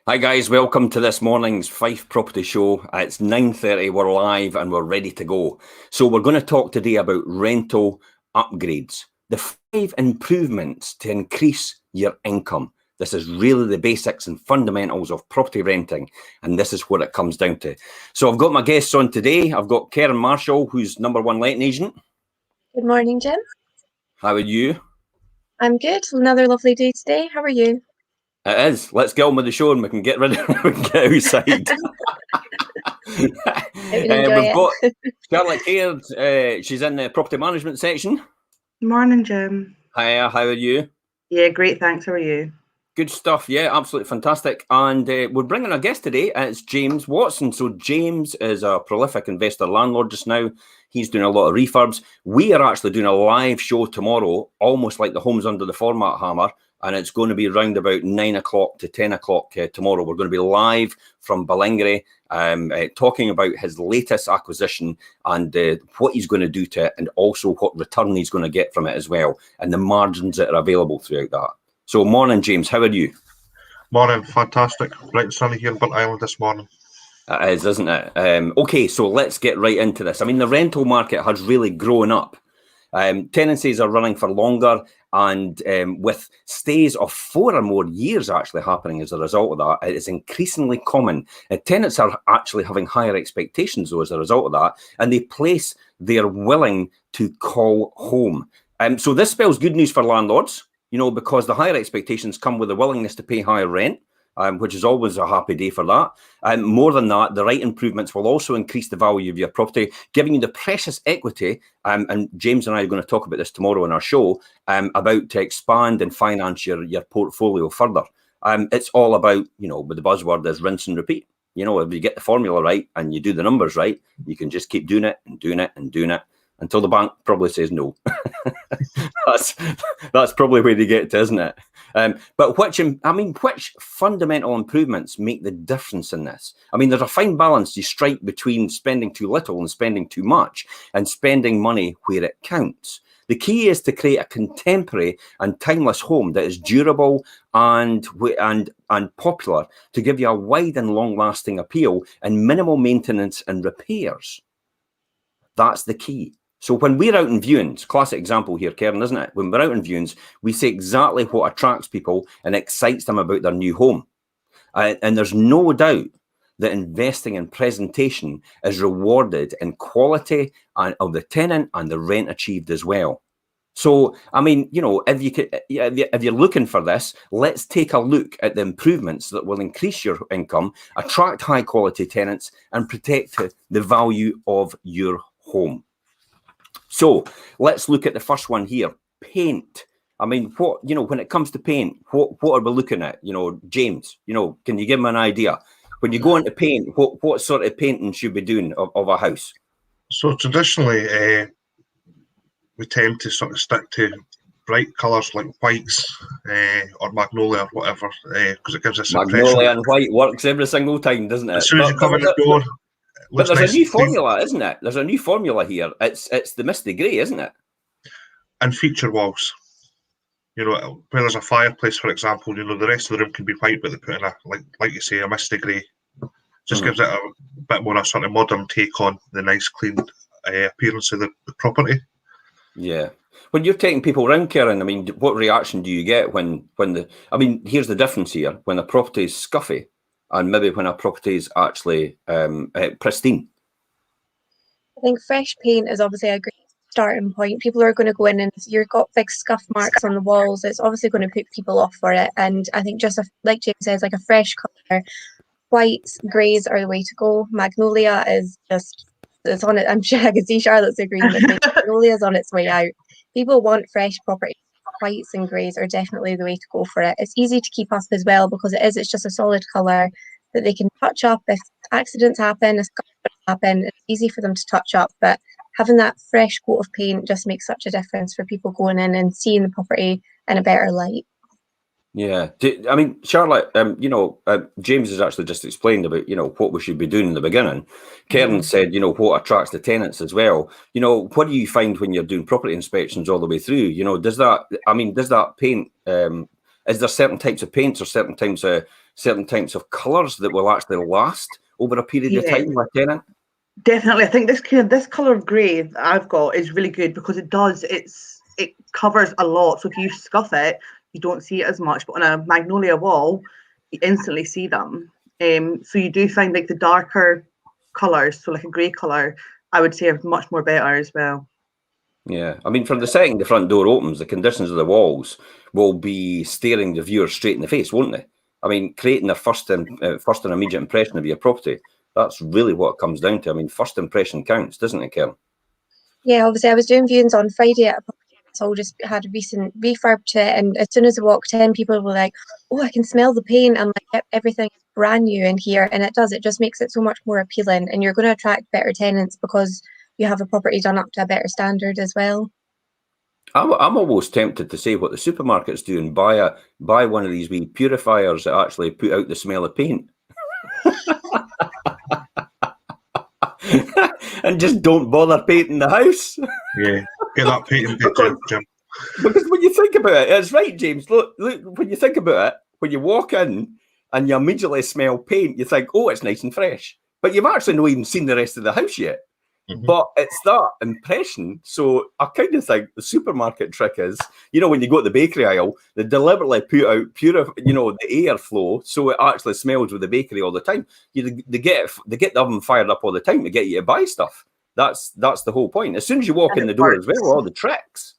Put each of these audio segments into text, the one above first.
Hi guys, welcome to this morning's Fife Property Show. It's 9:30, we're live and we're ready to go. So we're going to talk today about rental upgrades, the 5 improvements to increase your income. This is really the basics and fundamentals of property renting, and this is what it comes down to. So I've got my guests on today. I've got Karen Marshall, who's #1 letting agent. Good morning, Jim. How are you? I'm good. Another lovely day today. How are you? It is. Let's get on with the show and we can get rid of we can get outside. We've got Charlotte Caird. She's in the property management section. Morning, Jim. Hiya, how are you? Yeah, great, thanks. How are you? Good stuff. Yeah, absolutely fantastic. And we're bringing a guest today. It's James Watson. So James is a prolific investor landlord just now. He's doing a lot of refurbs. We are actually doing a live show tomorrow, almost like the Homes Under the Format Hammer. And it's going to be around about 9 o'clock to 10 o'clock tomorrow. We're going to be live from Ballingray, talking about his latest acquisition and what he's going to do to it, and also what return he's going to get from it as well, and the margins that are available throughout that. So morning, James. How are you? Morning. Fantastic. Bright and sunny here in Burnt Island this morning. It is, isn't it? Okay, so let's get right into this. I mean, the rental market has really grown up. Tenancies are running for longer, and with stays of 4 or more years actually happening as a result of that, it is increasingly common. Tenants are actually having higher expectations though as a result of that, and they place their willing to call home. So this spells good news for landlords, you know, because the higher expectations come with the willingness to pay higher rent. Which is always a happy day for that. More than that, the right improvements will also increase the value of your property, giving you the precious equity, and James and I are going to talk about this tomorrow in our show, about to expand and finance your portfolio further. It's all about, you know, but the buzzword is rinse and repeat. You know, if you get the formula right and you do the numbers right, you can just keep doing it and doing it and doing it until the bank probably says no. That's probably where they get to, isn't it? But which fundamental improvements make the difference in this? I mean, there's a fine balance you strike between spending too little and spending too much, and spending money where it counts. The key is to create a contemporary and timeless home that is durable and popular, to give you a wide and long-lasting appeal and minimal maintenance and repairs. That's the key. So when we're out in viewings, classic example here, Karen, isn't it? When we're out in viewings, we see exactly what attracts people and excites them about their new home. And there's no doubt that investing in presentation is rewarded in quality of the tenant and the rent achieved as well. So, I mean, you know, if you're looking for this, let's take a look at the improvements that will increase your income, attract high quality tenants, and protect the value of your home. So let's look at the first one here, paint. I mean, what, you know, when it comes to paint, what are we looking at? You know, James, you know, can you give me an idea? When you go into paint, what sort of painting should we be doing of a house? So traditionally, we tend to sort of stick to bright colours like whites or magnolia or whatever, because it gives us magnolia and white works every single time, doesn't it? As soon as you come in the door. But there's a new formula, isn't it? There's a new formula here. It's the misty grey, isn't it? And feature walls. You know, where there's a fireplace, for example, you know, the rest of the room can be white, but they put in a, like you say, a misty grey. Just gives it a bit more a sort of modern take on the nice, clean appearance of the property. Yeah. When you're taking people around, Karen, I mean, what reaction do you get when I mean, here's the difference here. When a property is scuffy, and maybe when a property is actually pristine. I think fresh paint is obviously a great starting point. People are going to go in and you've got big scuff marks on the walls. It's obviously going to put people off for it. And I think just like James says, like a fresh colour, whites, greys are the way to go. Magnolia is just, it's on it. I'm sure I can see Charlotte's agreeing with me. Magnolia is on its way out. People want fresh property. Whites and greys are definitely the way to go for it. It's easy to keep up as well because it's just a solid colour that they can touch up if accidents happen, if scuffs happen. It's easy for them to touch up, but having that fresh coat of paint just makes such a difference for people going in and seeing the property in a better light. Yeah, I mean, Charlotte, you know, James has actually just explained about, you know, what we should be doing in the beginning. Karen said, you know, what attracts the tenants as well. You know, what do you find when you're doing property inspections all the way through? You know, does that paint, is there certain types of paints or certain types of certain types of colours that will actually last over a period of time with a tenant? Definitely. I think this colour of grey that I've got is really good because it covers a lot. So if you scuff it, you don't see it as much. But on a magnolia wall, you instantly see them. So you do find like the darker colours, so like a grey colour, I would say are much more better as well. Yeah, I mean, from the second the front door opens, the conditions of the walls will be staring the viewer straight in the face, won't they? I mean, creating a first and immediate impression of your property. That's really what it comes down to. I mean, first impression counts, doesn't it, Karen? Yeah, obviously I was doing viewings on Friday at a property that's all just had a recent refurb to it, and as soon as I walked in, people were like, "Oh, I can smell the paint," and like everything is brand new in here, and it does. It just makes it so much more appealing, and you're going to attract better tenants because you have a property done up to a better standard as well. I'm almost tempted to say what the supermarket's do and buy one of these wee purifiers that actually put out the smell of paint. And just don't bother painting the house. Yeah, get that painting Jim. Because when you think about it, it's right, James. Look, when you think about it, when you walk in and you immediately smell paint, you think, oh, it's nice and fresh. But you've actually not even seen the rest of the house yet. Mm-hmm. But it's that impression. So I kind of think the supermarket trick is, when you go to the bakery aisle, they deliberately put out the airflow so it actually smells with the bakery all the time. They get the oven fired up all the time to get you to buy stuff. That's the whole point. As soon as you walk in the door as well, all the tricks.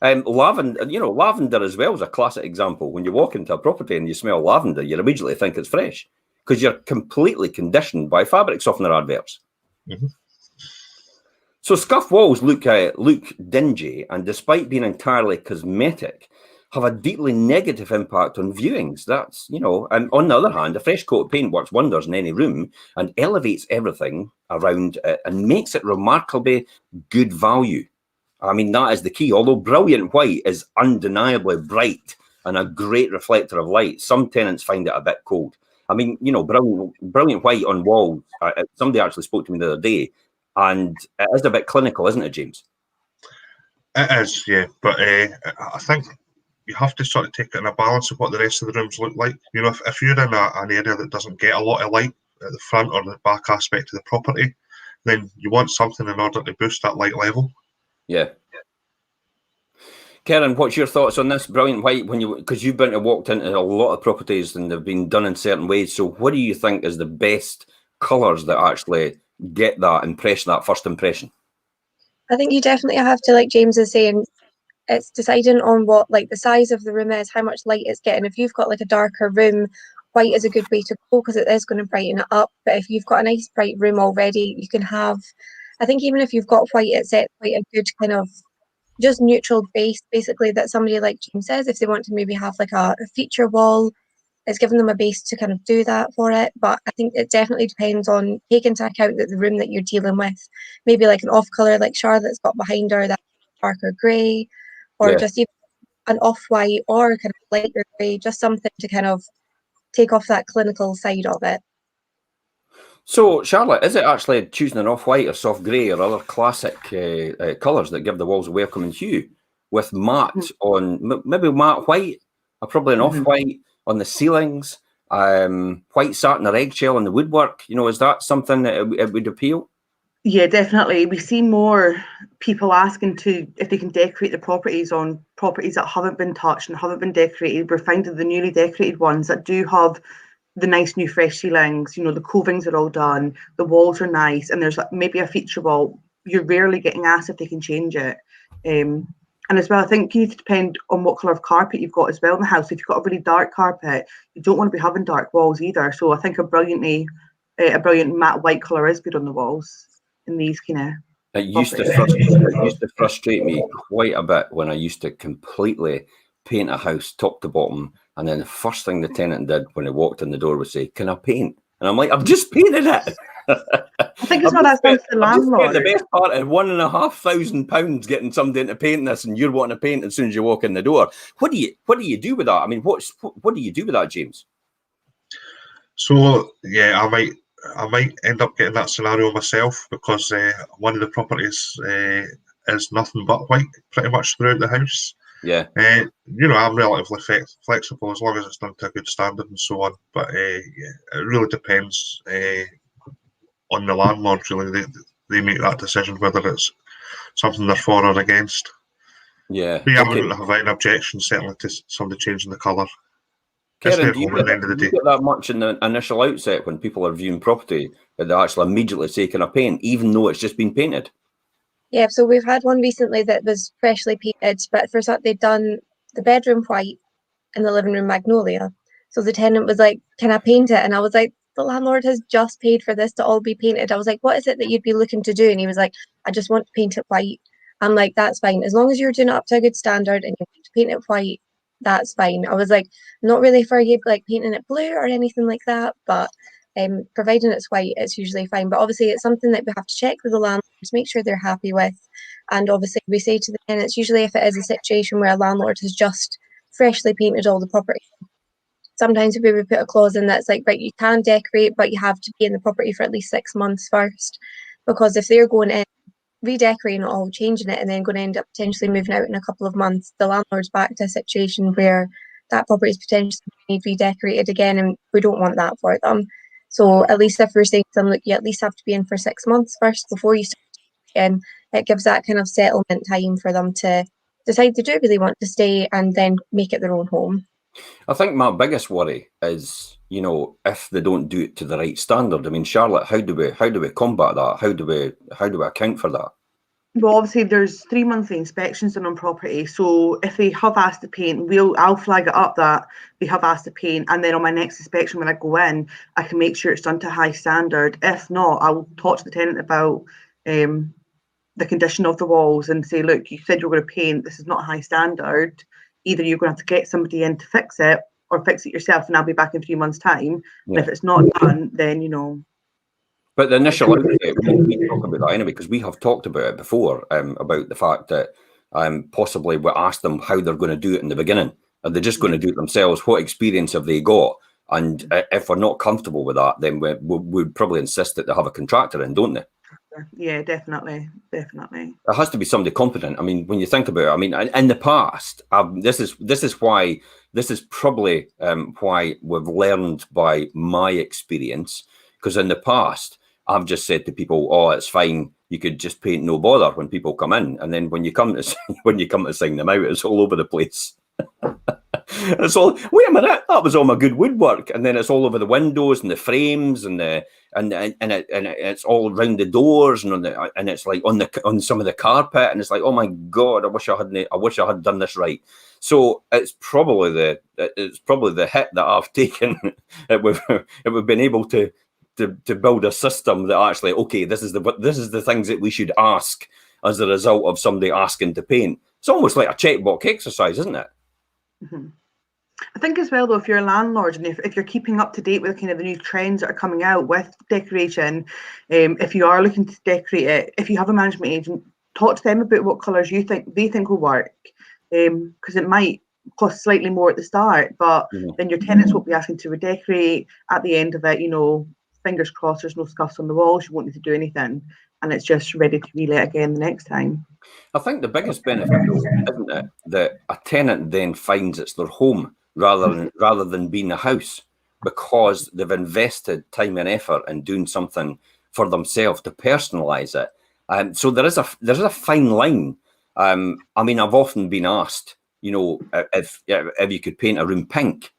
Lavender as well is a classic example. When you walk into a property and you smell lavender, you immediately think it's fresh because you're completely conditioned by fabric softener adverts. Mm-hmm. So scuff walls look dingy, and despite being entirely cosmetic, have a deeply negative impact on viewings. That's, and on the other hand, a fresh coat of paint works wonders in any room and elevates everything around it and makes it remarkably good value. I mean, that is the key. Although brilliant white is undeniably bright and a great reflector of light, some tenants find it a bit cold. I mean, brilliant white on walls. Somebody actually spoke to me the other day, and it is a bit clinical, isn't it, James? It is, yeah. But I think you have to sort of take it in a balance of what the rest of the rooms look like. If you're in an area that doesn't get a lot of light at the front or the back aspect of the property, then you want something in order to boost that light level. Yeah. Karen, what's your thoughts on this brilliant white? Because you've walked into a lot of properties and they've been done in certain ways. So, what do you think is the best colours that actually get that impression, that first impression? I think you definitely have to, like James is saying, it's deciding on what like the size of the room is, how much light it's getting. If you've got like a darker room, white is a good way to go because it is going to brighten it up. But if you've got a nice bright room already, you can have. I think even if you've got white, it's quite a good kind of just neutral base, basically, that somebody like James says, if they want to maybe have like a feature wall, it's giving them a base to kind of do that for it. But I think it definitely depends on taking into account that the room that you're dealing with, maybe like an off colour like Charlotte's got behind her, that darker grey, or just even an off-white or kind of lighter grey, just something to kind of take off that clinical side of it. So, Charlotte, is it actually choosing an off-white or soft grey or other classic colours that give the walls a welcoming hue with matte on, maybe matte white, or probably an off-white on the ceilings, white satin or eggshell on the woodwork? Is that something that it would appeal? Yeah, definitely. We see more people asking if they can decorate the properties on properties that haven't been touched and haven't been decorated. We're finding the newly decorated ones that do have the nice new fresh ceilings, the covings are all done, the walls are nice, and there's maybe a feature wall. You're rarely getting asked if they can change it. And as well, I think you need to depend on what colour of carpet you've got as well in the house. If you've got a really dark carpet, you don't want to be having dark walls either. So I think a brilliant matte white colour is good on the walls in these kind of. It used to frustrate me quite a bit when I used to completely paint a house top to bottom, and then the first thing the tenant did when he walked in the door was say, "Can I paint?" And I'm like, "I've just painted it." I think it's not that down to the landlord. The best part of £1,500 getting somebody into painting this, and you're wanting to paint as soon as you walk in the door. What do you do with that? I mean, what do you do with that, James? So yeah, I might end up getting that scenario myself because one of the properties is nothing but white pretty much throughout the house. Yeah. You know, I'm relatively flexible as long as it's done to a good standard and so on. But yeah, it really depends on the landlord. Really, they make that decision whether it's something they're for or against. Yeah. Me, I Okay. wouldn't have any objection certainly to somebody changing the colour. Karen, At do you the end of the day. get that much in the initial outset when people are viewing property that they actually immediately say, "Can I paint?" even though it's just been painted? Yeah, so we've had one recently that was freshly painted, but for that they'd done the bedroom white and the living room magnolia. So the tenant was like, "Can I paint it?" And I was like, "The landlord has just paid for this to all be painted." I was like, "What is it that you'd be looking to do?" And he was like, "I just want to paint it white." I'm like, "That's fine. As long as you're doing it up to a good standard and you want to paint it white, that's fine." I was like, "Not really for you like painting it blue or anything like that, but providing it's white, it's usually fine." But obviously it's something that we have to check with the landlords, make sure they're happy with. And obviously we say to the tenants, usually if it is a situation where a landlord has just freshly painted all the property, sometimes we would put a clause in that's like, right, you can decorate, but you have to be in the property for at least 6 months first. Because if they're going in, redecorating it all, changing it, and then going to end up potentially moving out in a couple of months, the landlord's back to a situation where that property is potentially need redecorated again, and we don't want that for them. So at least if we're saying to them, look, you at least have to be in for 6 months first before you start again, it gives that kind of settlement time for them to decide they do really want to stay and then make it their own home. I think my biggest worry is, you know, if they don't do it to the right standard. I mean, Charlotte, how do we combat that? How do we account for that? Well, obviously there's 3 monthly inspections done on property. So if they have asked to paint, I'll flag it up that they have asked to paint, and then on my next inspection when I go in, I can make sure it's done to high standard. If not, I'll talk to the tenant about the condition of the walls and say, look, you said you were going to paint, this is not high standard. Either you're going to have to get somebody in to fix it or fix it yourself, and I'll be back in 3 months' time. Yeah. And if it's not done, then, you know. But the initial outset, we talk about that anyway, because we have talked about it before, about the fact that possibly we asked them how they're going to do it in the beginning. Are they just going to do it themselves? What experience have they got? And if we're not comfortable with that, then we'd probably insist that they have a contractor in, don't they? Yeah, definitely. It has to be somebody competent. I mean, when you think about it, I mean, in the past, this is probably why we've learned by my experience. Because in the past, I've just said to people, "Oh, it's fine. You could just paint, no bother," when people come in, and then when you come to sign them out, it's all over the place. It's all, wait a minute, that was all my good woodwork, and then it's all over the windows and the frames and it's all around the doors and and it's like on some of the carpet, and it's like, oh my god, I wish I had done this right. So it's probably the hit that I've taken. We've been able to build a system that actually, okay, this is the things that we should ask as a result of somebody asking to paint. It's almost like a checkbox exercise, isn't it? Mm-hmm. I think as well, though, if you're a landlord and if you're keeping up to date with kind of the new trends that are coming out with decoration, if you are looking to decorate it, if you have a management agent, talk to them about what colours they think will work, because it might cost slightly more at the start, but then your tenants won't be asking to redecorate at the end of it. You know, fingers crossed, there's no scuffs on the walls. You won't need to do anything, and it's just ready to relet again the next time. I think the biggest benefit, though, isn't it, that a tenant then finds it's their home rather than being a house, because they've invested time and effort in doing something for themselves to personalise it. So there is a fine line. I mean, I've often been asked, you know, if you could paint a room pink.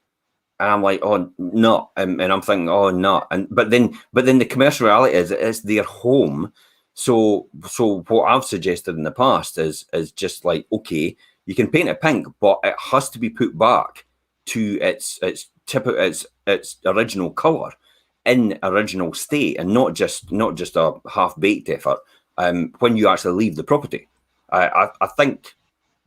And I'm like, oh no, and I'm thinking, oh no, but then the commercial reality is it's their home. So what I've suggested in the past is just like, okay, you can paint it pink, but it has to be put back to its original colour in original state, and not just a half-baked effort when you actually leave the property. I think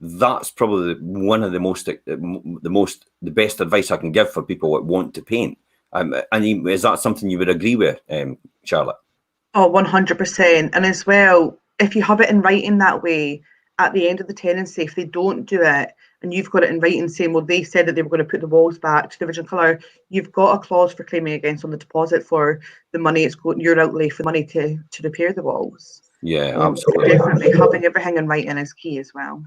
that's probably one of the best advice I can give for people that want to paint. And is that something you would agree with, Charlotte? Oh, 100%. And as well, if you have it in writing that way, at the end of the tenancy, if they don't do it, and you've got it in writing saying, well, they said that they were going to put the walls back to the original colour, you've got a clause for claiming against on the deposit for the money your outlay for money to repair the walls. Yeah, absolutely. Definitely having everything in writing is key as well.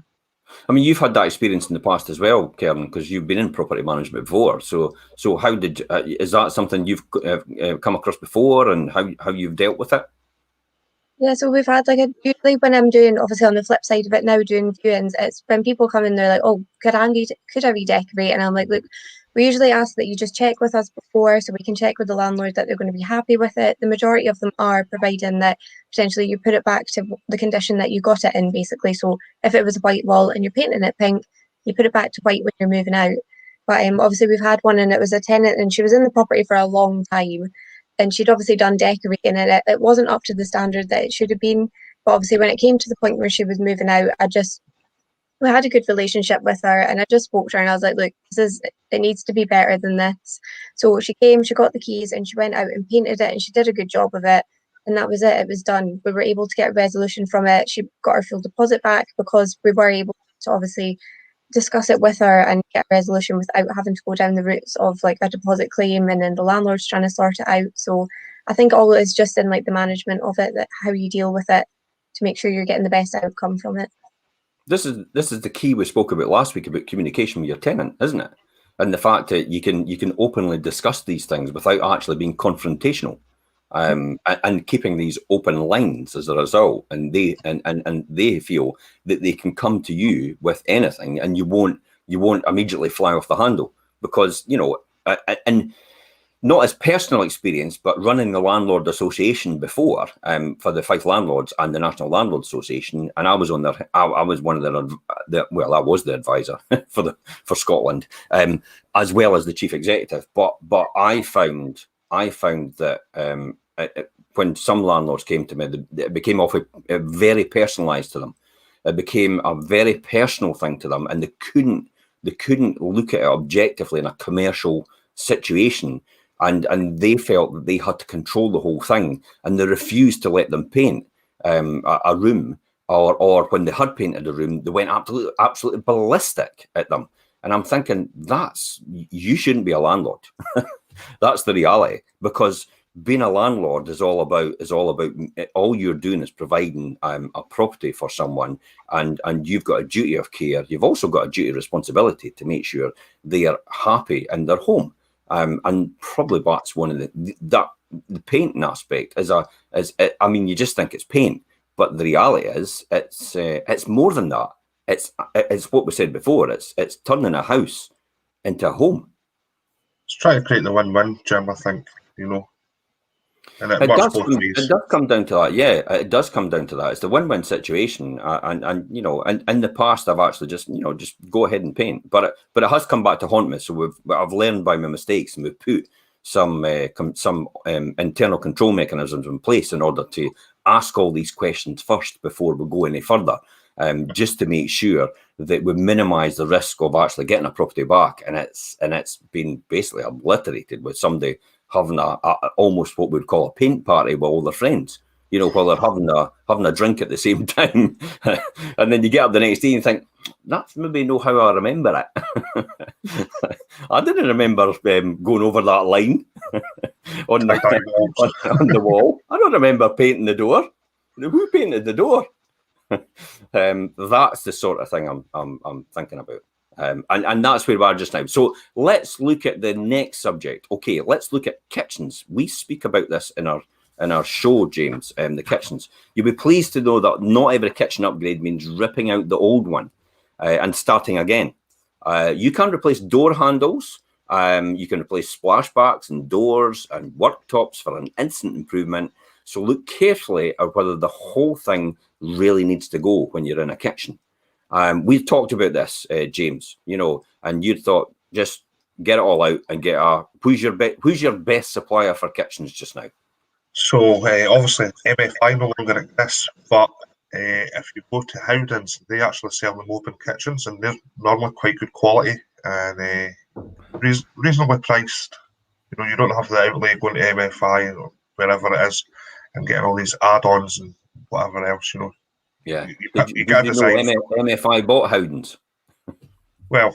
I mean, you've had that experience in the past as well, Karen, because you've been in property management before. So how did is that something you've come across before, and how you've dealt with it? Yeah, so we've had usually when I'm doing, obviously on the flip side of it now, doing viewings, it's when people come in, they're like, oh, could I redecorate? And I'm like, look, we usually ask that you just check with us before so we can check with the landlord that they're going to be happy with it. The majority of them are providing that potentially you put it back to the condition that you got it in, basically. So if it was a white wall and you're painting it pink, you put it back to white when you're moving out. But obviously we've had one and it was a tenant and she was in the property for a long time. And she'd obviously done decorating and it wasn't up to the standard that it should have been. But obviously when it came to the point where she was moving out, we had a good relationship with her and I just spoke to her and I was like, look, it needs to be better than this. So she came, she got the keys and she went out and painted it and she did a good job of it. And that was it. It was done. We were able to get a resolution from it. She got her full deposit back because we were able to obviously discuss it with her and get a resolution without having to go down the routes of a deposit claim and then the landlord's trying to sort it out. So I think all is just in the management of it, that how you deal with it to make sure you're getting the best outcome from it. This is the key we spoke about last week about communication with your tenant, isn't it? And the fact that you can openly discuss these things without actually being confrontational, and keeping these open lines as a result. And they feel that they can come to you with anything, and you won't immediately fly off the handle because and. Not as personal experience, but running the Landlord Association before for the Fife Landlords and the National Landlords Association, and I was on there. I was one of I was the advisor for Scotland, as well as the chief executive. But I found that when some landlords came to me, it became very personalised to them. It became a very personal thing to them, and they couldn't look at it objectively in a commercial situation. And they felt that they had to control the whole thing, and they refused to let them paint a room, or when they had painted a room, they went absolutely ballistic at them. And I'm thinking, you shouldn't be a landlord. That's the reality, because being a landlord is all about all you're doing is providing a property for someone, and you've got a duty of care. You've also got a duty of responsibility to make sure they are happy in their home. And probably that's one of the painting aspect I mean, you just think it's paint, but the reality is it's more than that. It's what we said before. It's turning a house into a home. It's trying to create the win-win, Jim, I think, and it works both ways. It does come down to that. Yeah, it does come down to that. It's the win-win situation, and in the past I've actually just go ahead and paint, but it has come back to haunt me. So I've learned by my mistakes, and we've put some internal control mechanisms in place in order to ask all these questions first before we go any further, just to make sure that we minimise the risk of actually getting a property back, and it's been basically obliterated with somebody having almost what we'd call a paint party with all their friends, while they're having a drink at the same time. And then you get up the next day and think, that's maybe not how I remember it. I didn't remember going over that line on the wall. I don't remember painting the door. Who painted the door? That's the sort of thing I'm thinking about. And that's where we are just now. So let's look at the next subject. Okay, let's look at kitchens. We speak about this in our show, James, the kitchens. You'll be pleased to know that not every kitchen upgrade means ripping out the old one and starting again. You can replace door handles. You can replace splashbacks and doors and worktops for an instant improvement. So look carefully at whether the whole thing really needs to go when you're in a kitchen. We've talked about this, James, and you thought just get it all out and get who's your best supplier for kitchens just now? So obviously MFI no longer exists, but if you go to Howdens, they actually sell them open kitchens, and they're normally quite good quality and reasonably priced. You don't have the outlay going to MFI or wherever it is and getting all these add-ons and whatever else, Yeah. You got to decide. MFI bought Howdens. Well,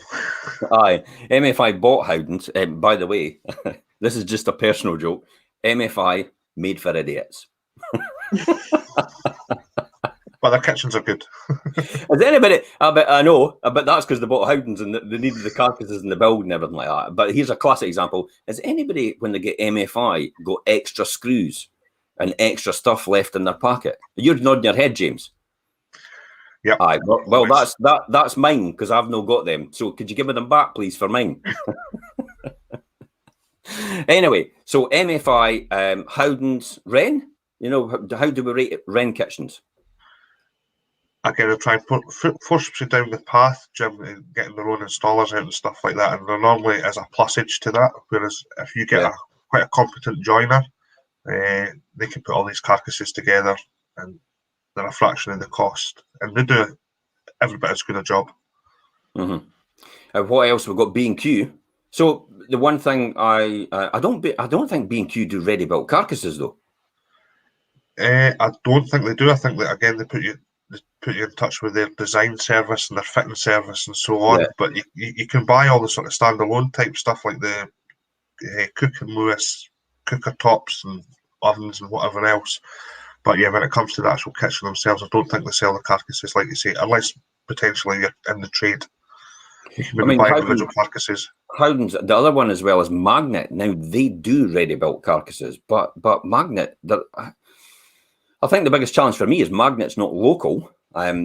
aye, MFI bought Howdens. By the way, this is just a personal joke. MFI made for idiots. but their kitchens are good. Has anybody? I know, but that's because they bought Howdens and they needed the carcasses in the build and everything like that. But here's a classic example: has anybody, when they get MFI, got extra screws and extra stuff left in their pocket? You're nodding your head, James. Yeah. Aye. Well, that's mine because I've not got them. So could you give me them back, please, for mine? Anyway, so MFI, Howdens, Wren. You know, how do we rate Wren kitchens? Again, I try and force people down the path, Jim, and getting their own installers out and stuff like that. And there normally is a plusage to that. Whereas if you get quite a competent joiner, they can put all these carcasses together and they're a fraction of the cost. And they do every bit as good a job. Mm-hmm. What else? We've got B&Q. So the one thing I don't think B&Q do ready built carcasses though. I don't think they do. I think that again they put you in touch with their design service and their fitting service and so on. Yeah. But you can buy all the sort of standalone type stuff like the Cook and Lewis cooker tops and ovens and whatever else. But yeah, when it comes to the actual kitchen themselves, I don't think they sell the carcasses like you say, unless potentially you're in the trade. You can maybe buy individual carcasses. Howdens, the other one as well is Magnet. Now they do ready built carcasses, but Magnet, I think the biggest challenge for me is Magnet's not local,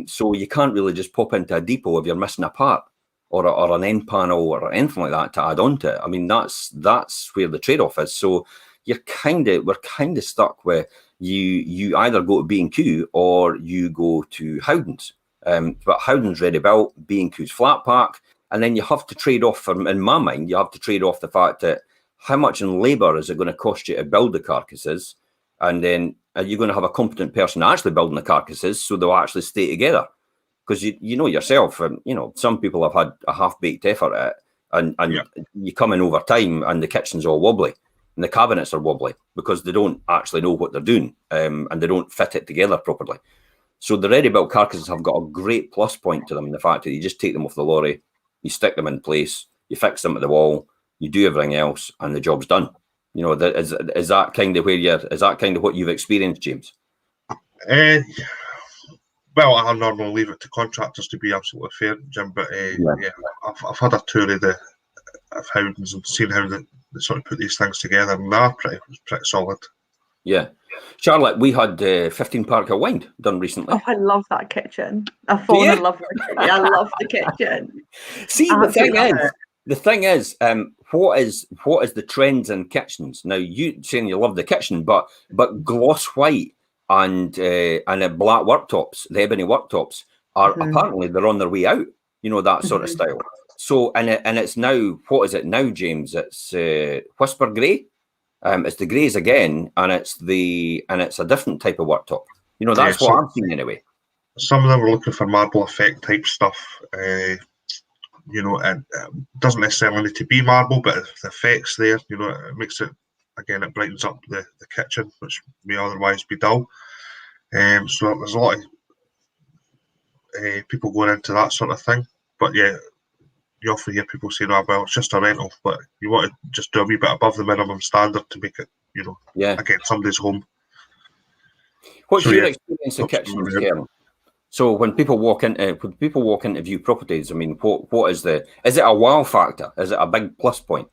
so you can't really just pop into a depot if you're missing a part or an end panel or anything like that to add on to it. I mean, that's where the trade-off is. So we're kind of stuck where you either go to B&Q or you go to Howdens. But Howdens ready built, B&Q's flat pack, and then you have to trade off. In my mind, you have to trade off the fact that how much in labour is it going to cost you to build the carcasses, and then are you going to have a competent person actually building the carcasses so they'll actually stay together? Because you know yourself, some people have had a half-baked effort at it, and you come in over time and the kitchen's all wobbly and the cabinets are wobbly because they don't actually know what they're doing, and they don't fit it together properly. So the ready-built carcasses have got a great plus point to them in the fact that you just take them off the lorry, you stick them in place, you fix them at the wall, you do everything else, and the job's done. You know, is that kind of what you've experienced, James? Well, I normally leave it to contractors to be absolutely fair, Jim. But I've had a tour of Howdens and seen how they sort of put these things together, and they're pretty solid. Yeah. Charlotte, we had 15 Parker Wynd done recently. Oh, I love that kitchen. I've fallen in love with the kitchen. I love the kitchen. See, the thing is, what is the trends in kitchens? Now, you saying you love the kitchen, but gloss white and black worktops, the ebony worktops, are apparently they're on their way out. You know, that sort of style. So, and it's now, what is it now, James? It's Whisper Grey. It's the greys again, and it's a different type of worktop. You know, that's what I'm seeing anyway. Some of them are looking for marble effect type stuff. You know, and doesn't necessarily need to be marble, but if the effects there, you know, it makes it, again, it brightens up the kitchen, which may otherwise be dull. So there's a lot of people going into that sort of thing. But yeah, you often hear people saying, "Oh, well, it's just a rental," but you want to just do a wee bit above the minimum standard to make it, you know, again, somebody's home. What's your experience of kitchens, Karen? So when people walk into view properties, I mean, what is it a wow factor? Is it a big plus point?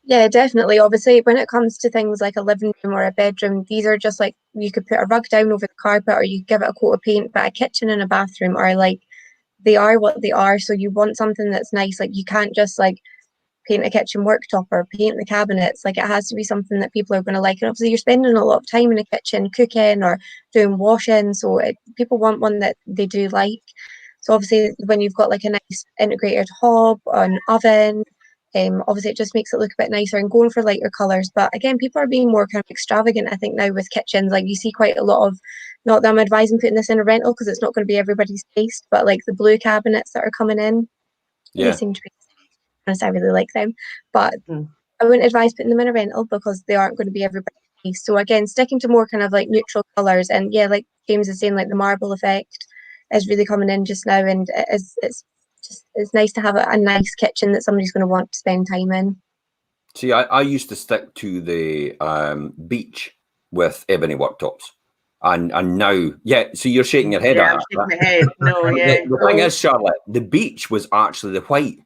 Yeah, definitely. Obviously, when it comes to things like a living room or a bedroom, these are just like, you could put a rug down over the carpet or you give it a coat of paint, but a kitchen and a bathroom are like, they are what they are. So you want something that's nice. Like, you can't just like paint a kitchen worktop or paint the cabinets. Like, it has to be something that people are going to like. And obviously you're spending a lot of time in the kitchen cooking or doing washing, so people want one that they do like. So obviously when you've got like a nice integrated hob or an oven, obviously it just makes it look a bit nicer, and going for lighter colours. But again, people are being more kind of extravagant, I think, now with kitchens. Like, you see quite a lot of, not that I'm advising putting this in a rental because it's not going to be everybody's taste, but like the blue cabinets that are coming in, they seem to be, honest, I really like them, but I wouldn't advise putting them in a rental because they aren't going to be everybody's taste. So again, sticking to more kind of like neutral colours, and yeah, like James is saying, like the marble effect is really coming in just now, and it's nice to have a nice kitchen that somebody's going to want to spend time in. See, I used to stick to the beach with ebony worktops, And now, yeah, so you're shaking your head Yeah, at I'm that. shaking my head. No, yeah. The thing is, Charlotte, the beach was actually the white,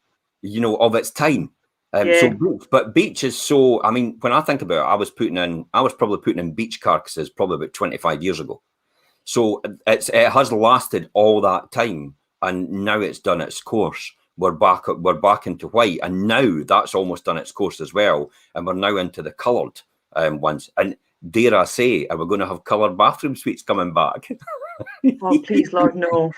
of its time. Yeah. But beach is so, I mean, when I think about it, I was probably putting in beach carcasses probably about 25 years ago. So it has lasted all that time, and now it's done its course. We're back into white, and now that's almost done its course as well, and we're now into the coloured ones. And dare I say, are we going to have coloured bathroom suites coming back? Oh, please, Lord, no.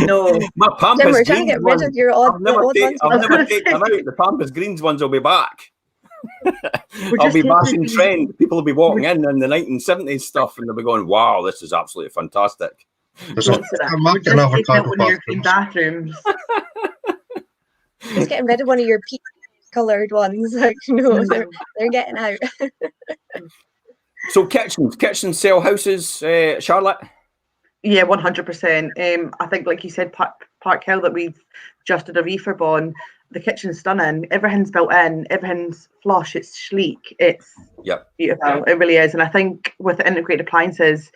No. My Jim, Pampas we're trying to Greens get rid ones, of your odd ones. I've never taken them out. The Pampas Greens ones will be back. I'll be bashing trend. People will be walking in the 1970s stuff, and they'll be going, "Wow, this is absolutely fantastic." There's a market in avocado bathrooms. Just getting rid of one of your peach coloured ones. Like, no, they're getting out. So kitchens sell houses, Charlotte? Yeah, 100%. I think, like you said, Park Hill that we've just did a refurb on. The kitchen's stunning. Everything's built in. Everything's flush. It's sleek. It's beautiful. It really is. And I think with the integrated appliances,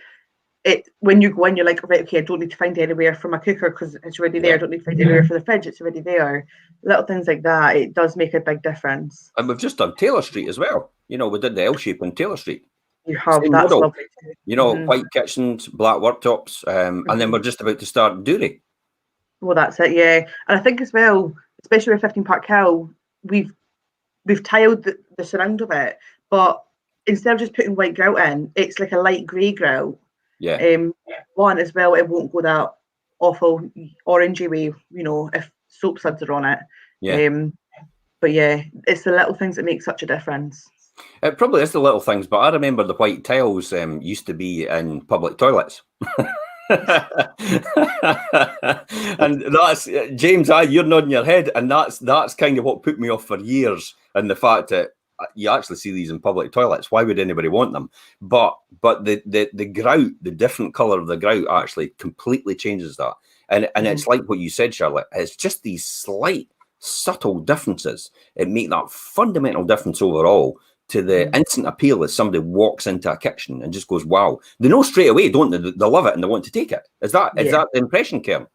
when you go in, you're like, right, okay, I don't need to find anywhere for my cooker because it's already there. I don't need to find anywhere for the fridge. It's already there. Little things like that. It does make a big difference. And we've just done Taylor Street as well. We did the L shape on Taylor Street. You have. That's lovely too. White kitchens, black worktops, and then we're just about to start Dury. Well, that's it, yeah. And I think as well, especially with 15 Park Hill, we've tiled the surround of it, but instead of just putting white grout in, it's like a light grey grout. Yeah. One as well, it won't go that awful orangey way, if soap suds are on it. Yeah. But yeah, it's the little things that make such a difference. It probably is the little things, but I remember the white tiles used to be in public toilets. And that's James, you're nodding your head, and that's kind of what put me off for years, and the fact that you actually see these in public toilets. Why would anybody want them? But the grout, the different colour of the grout actually completely changes that. And it's like what you said, Charlotte, it's just these slight, subtle differences. It make that fundamental difference overall to the instant appeal as somebody walks into a kitchen and just goes, wow. They know straight away, don't they? They love it and they want to take it. Is that the impression, Karen?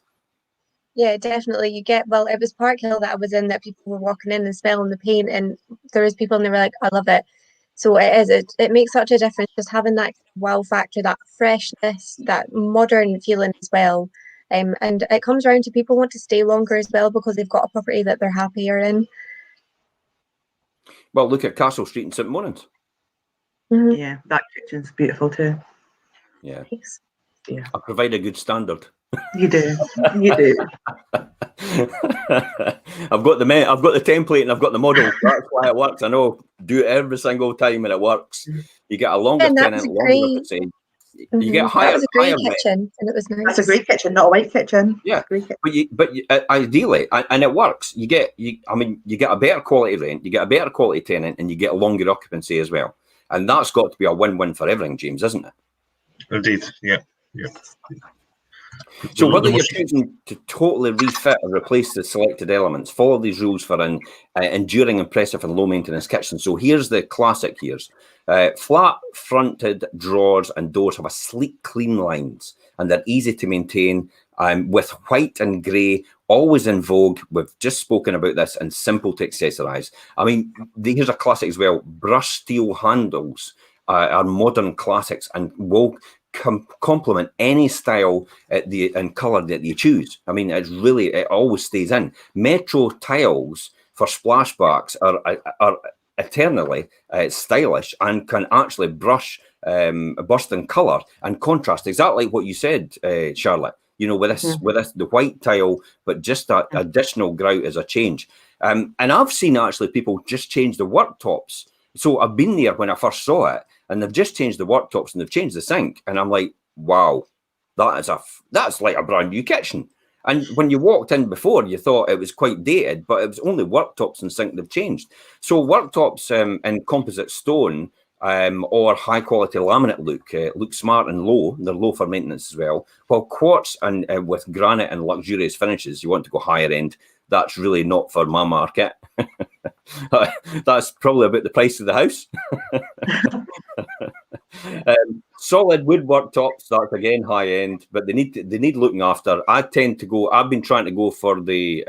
Yeah, definitely. It was Park Hill that I was in that people were walking in and smelling the paint, and there was people and they were like, I love it. So it makes such a difference just having that wow factor, that freshness, that modern feeling as well. And it comes around to people want to stay longer as well because they've got a property that they're happier in. Well, look at Castle Street in St. Morans. Mm-hmm. Yeah, that kitchen's beautiful too. Yeah. Thanks. Yeah. I provide a good standard. You do. You do. I've got the template and I've got the model. That's why it works. I know. Do it every single time and it works. You get a longer tenant, longer percentage. You get higher. That was a great kitchen, and it was nice. That's a great kitchen, not a white kitchen. Yeah, great kitchen. but ideally, and it works. You get a better quality rent, you get a better quality tenant, and you get a longer occupancy as well. And that's got to be a win-win for everything, James, isn't it? Indeed, yeah. So whether you're choosing to totally refit or replace the selected elements, follow these rules for an enduring, impressive and low-maintenance kitchen. So here's the classic flat-fronted drawers and doors have a sleek, clean lines, and they're easy to maintain with white and grey, always in vogue. We've just spoken about this, and simple to accessorise. I mean, here's a classic as well. Brushed steel handles are modern classics and will complement any style and colour that you choose. I mean, it always stays in. Metro tiles for splashbacks are eternally stylish and can actually burst in colour and contrast, exactly like what you said, Charlotte. With this the white tile, but just that additional grout as a change. And I've seen actually people just change the worktops. So I've been there when I first saw it, and they've just changed the worktops and they've changed the sink, and I'm like, wow, that's like a brand new kitchen. And when you walked in before, you thought it was quite dated, but it was only worktops and sink they've changed. So worktops in composite stone or high quality laminate look smart and low. They're low for maintenance as well. While quartz and with granite and luxurious finishes, you want to go higher end. That's really not for my market. That's probably about the price of the house. Solid wood worktops, that's again high end, but they need looking after. I've been trying to go for the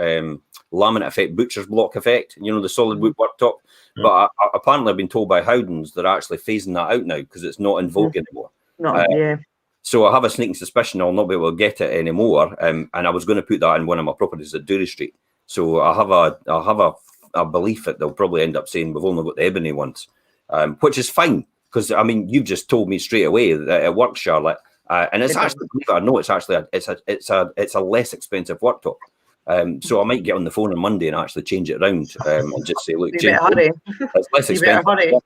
laminate effect, butcher's block effect, the solid wood worktop. Yeah. But apparently I've been told by Howdens they're actually phasing that out now because it's not in vogue anymore. So I have a sneaking suspicion I'll not be able to get it anymore. And I was going to put that in one of my properties at Dury Street. So I have a belief that they'll probably end up saying we've only got the ebony ones, which is fine. Because I mean, you've just told me straight away that it works, Charlotte, and it's actually, believe it or not, it's a less expensive worktop. So I might get on the phone on Monday and actually change it around and just say, look, Jim, it's less expensive.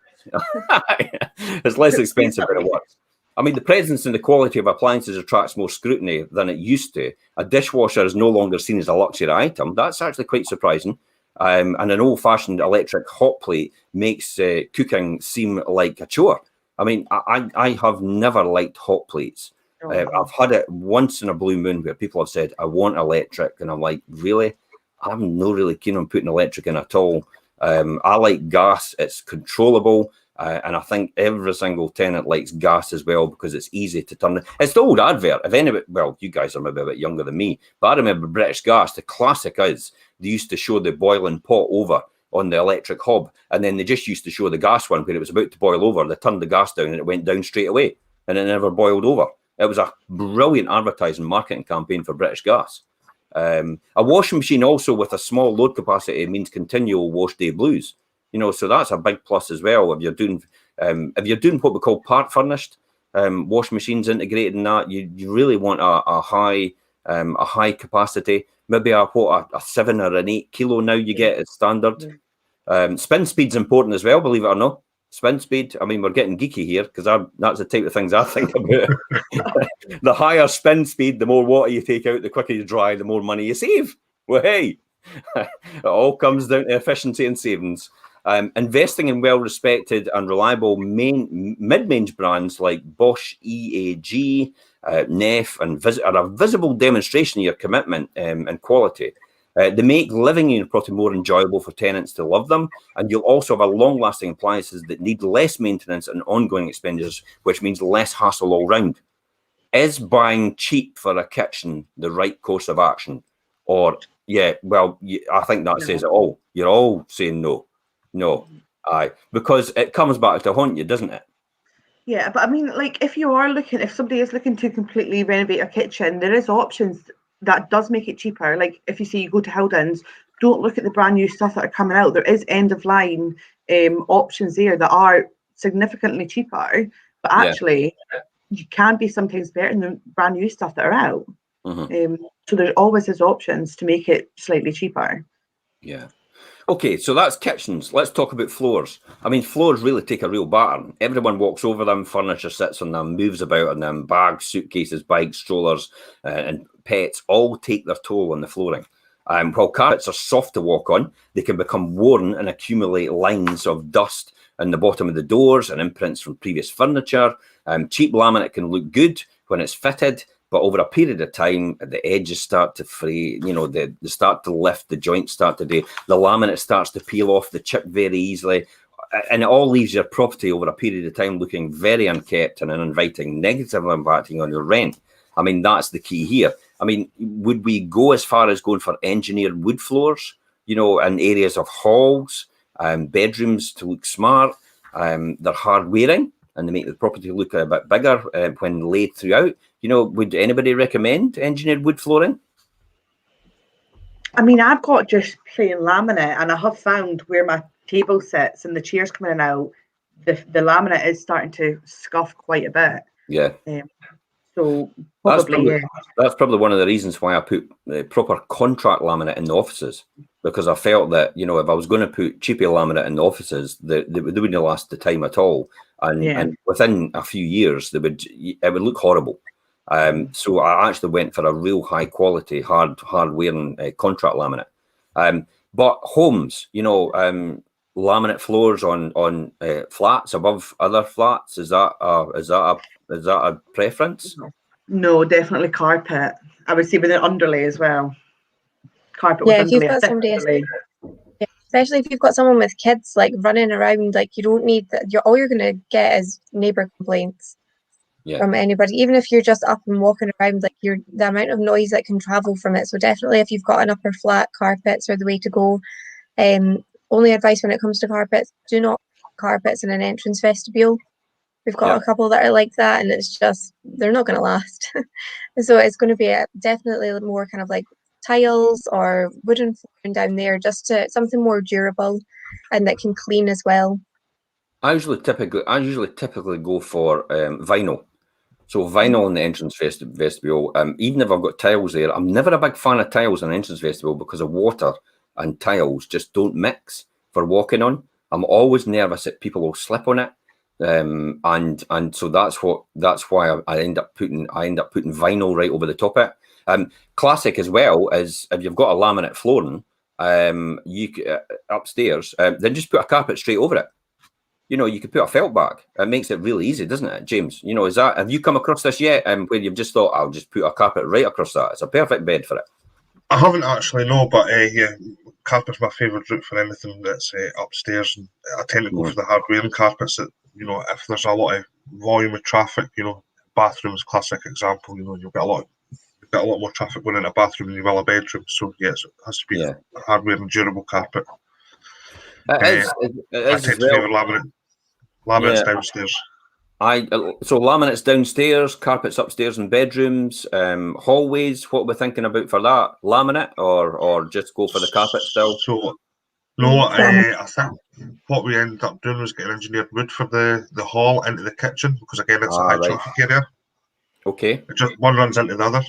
It's less expensive than it works. I mean, the presence and the quality of appliances attracts more scrutiny than it used to. A dishwasher is no longer seen as a luxury item. That's actually quite surprising. And an old-fashioned electric hot plate makes cooking seem like a chore. I mean, I have never liked hot plates. I've had it once in a blue moon where people have said, I want electric. And I'm like, really? I'm not really keen on putting electric in at all. I like gas. It's controllable. And I think every single tenant likes gas as well because it's easy to turn. It's the old advert. If anybody, well, you guys are maybe a bit younger than me, but I remember British Gas. The classic is they used to show the boiling pot over on the electric hob, and then they just used to show the gas one where it was about to boil over. They turned the gas down and it went down straight away, and it never boiled over. It was a brilliant advertising marketing campaign for British Gas. A washing machine also with a small load capacity means continual wash day blues. So that's a big plus as well. If you're doing what we call part furnished washing machines integrated in that, you really want a high capacity, maybe a 7 or an 8 kilo now you get as standard. Spin speed's important as well, believe it or not. Spin speed. I mean, we're getting geeky here because that's the type of things I think about. The higher spin speed, the more water you take out, the quicker you dry, the more money you save. Well, hey, it all comes down to efficiency and savings. Investing in well-respected and reliable mid-range brands like Bosch, EAG, Neff, and are a visible demonstration of your commitment and quality. They make living in your property more enjoyable for tenants to love them, and you'll also have a long-lasting appliances that need less maintenance and ongoing expenditures, which means less hassle all round. Is buying cheap for a kitchen the right course of action? Or, I think that says it all. You're all saying no. No, because it comes back to haunt you, doesn't it? Yeah, but I mean, like, if somebody is looking to completely renovate a kitchen, there is options that does make it cheaper. Like, if you see you go to Howdens, don't look at the brand new stuff that are coming out. There is end of line options there that are significantly cheaper, but actually you can be sometimes better than brand new stuff that are out. So there always is options to make it slightly cheaper. Yeah. Okay, so that's kitchens. Let's talk about floors. I mean, floors really take a real battering. Everyone walks over them, furniture sits on them, moves about on them, bags, suitcases, bikes, strollers, and pets all take their toll on the flooring. While carpets are soft to walk on, they can become worn and accumulate lines of dust in the bottom of the doors and imprints from previous furniture. Cheap laminate can look good when it's fitted, but over a period of time, the edges start to fray, they start to lift, the joints start to do, the laminate starts to peel off, the chip very easily, and it all leaves your property over a period of time looking very unkept and uninviting, negatively impacting on your rent. I mean, that's the key here. I mean, would we go as far as going for engineered wood floors, in areas of halls, bedrooms to look smart? They're hard wearing and they make the property look a bit bigger when laid throughout. Would anybody recommend engineered wood flooring? I mean, I've got just plain laminate, and I have found where my table sits and the chairs coming in and out, the laminate is starting to scuff quite a bit. Yeah. So probably, that's probably one of the reasons why I put proper contract laminate in the offices, because I felt that, if I was going to put cheapy laminate in the offices, they wouldn't last the time at all. And within a few years, it would look horrible. So I actually went for a real high quality, hard wearing contract laminate. But homes, laminate floors on flats above other flats, is that a preference? No, definitely carpet. I would say with an underlay as well. Carpet with if underlay. you've got somebody especially if you've got someone with kids like running around, like you don't need that. All you're going to get is neighbour complaints from anybody, even if you're just up and walking around, like the amount of noise that can travel from it. So definitely if you've got an upper flat, carpets are the way to go. Only advice when it comes to carpets, do not put carpets in an entrance vestibule. We've got a couple that are like that, and it's just, they're not going to last. So it's going to be definitely more kind of like tiles or wooden flooring down there, just to something more durable and that can clean as well. I usually typically go for vinyl. So vinyl in the entrance vestibule. Even if I've got tiles there, I'm never a big fan of tiles in the entrance vestibule because of water and tiles just don't mix for walking on. I'm always nervous that people will slip on it. And so that's why I end up putting vinyl right over the top of it. Classic as well is if you've got a laminate flooring, upstairs, then just put a carpet straight over it. You know, you could put a felt back. It makes it really easy, doesn't it, James? You know, have you come across this yet? Where you've just thought, I'll just put a carpet right across that. It's a perfect bed for it. I haven't actually, no, but yeah, carpet's my favourite route for anything that's upstairs. And I tend to go for the hard wearing carpets that, you know, if there's a lot of volume of traffic, you know, bathrooms, classic example, you know, you've got a lot more traffic going into a bathroom than you will a bedroom. So yes, it has to be a hard wearing, durable carpet. I tend to favour laminates downstairs. So laminates downstairs, carpets upstairs in bedrooms, hallways. What we're thinking about for that? Laminate or just go for the carpet still? So no, I think what we ended up doing was getting engineered wood for the hall into the kitchen, because again it's a high traffic area. Okay. Just one runs into the other.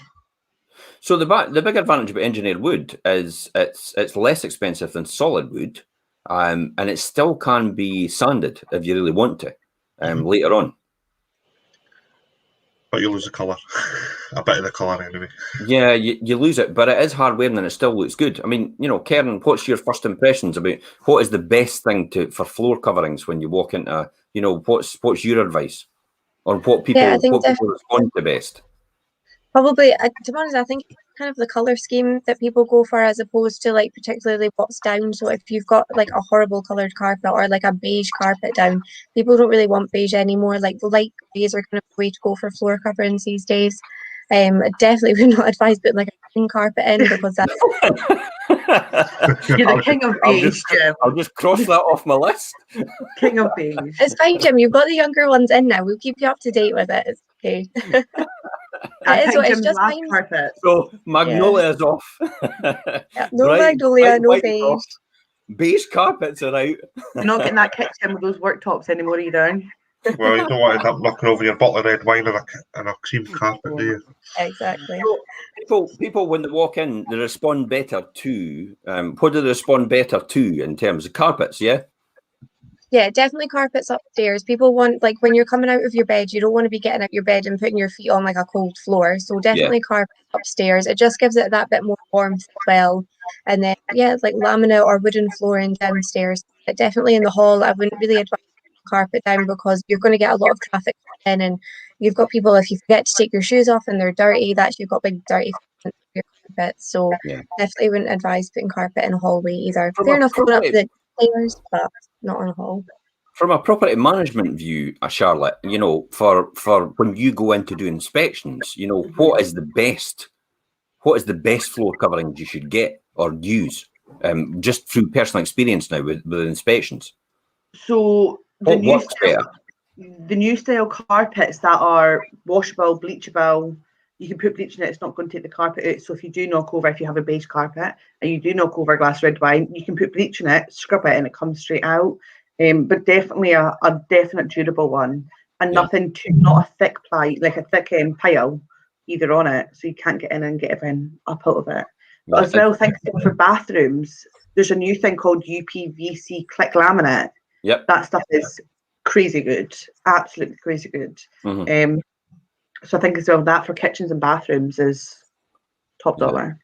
So the big advantage about engineered wood is it's less expensive than solid wood, and it still can be sanded if you really want to later on. But you lose the colour, a bit of the colour anyway. Yeah, you lose it, but it is hard wearing and it still looks good. I mean, you know, Karen, what's your first impressions about what is the best thing for floor coverings when you walk into, you know, what's your advice on what people respond to best? Probably, to be honest, I think kind of the colour scheme that people go for, as opposed to like particularly what's down. So if you've got like a horrible coloured carpet or like a beige carpet down, people don't really want beige anymore. Like the light greys are kind of the way to go for floor coverings these days. I definitely would not advise putting like a green carpet in, because that's you're the king of beige, Jim. I'll just cross that off my list. King of beige. It's fine, Jim. You've got the younger ones in now. We'll keep you up to date with it. It's okay. It's just carpet. So Magnolia's off. No Magnolia, no beige. Beige carpets are out. You're not getting that kitchen with those worktops anymore either. Well, you don't want to end up knocking over your bottle of red wine and a cream carpet, do you? Exactly. So people when they walk in, they respond better to. What do they respond better to in terms of carpets? Yeah. Yeah, definitely carpets upstairs. People want, like, when you're coming out of your bed, you don't want to be getting out your bed and putting your feet on like a cold floor. So definitely carpets upstairs. It just gives it that bit more warmth as well. And then it's like laminate or wooden flooring downstairs. But definitely in the hall, I wouldn't really advise carpet down, because you're going to get a lot of traffic in, and you've got people, if you forget to take your shoes off and they're dirty, you've got big dirty your carpet. So definitely wouldn't advise putting carpet in a hallway either. Fair enough going up the stairs, but not on a hall. From a property management view, Charlotte, you know, for when you go in to do inspections, you know, what is the best floor coverings you should get or use, just through personal experience now with inspections? So the new style carpets that are washable, bleachable, you can put bleach in it, it's not going to take the carpet out. So if you do knock over, if you have a beige carpet and you do knock over a glass red wine, you can put bleach in it, scrub it, and it comes straight out. But definitely a definite durable one, and nothing not a thick ply, like a thick pile either on it, so you can't get in and get everything up out of it. But as well, thinking for bathrooms, there's a new thing called UPVC click laminate. Yep. That stuff is crazy good, absolutely crazy good. Mm-hmm. So I think as well that for kitchens and bathrooms is top dollar.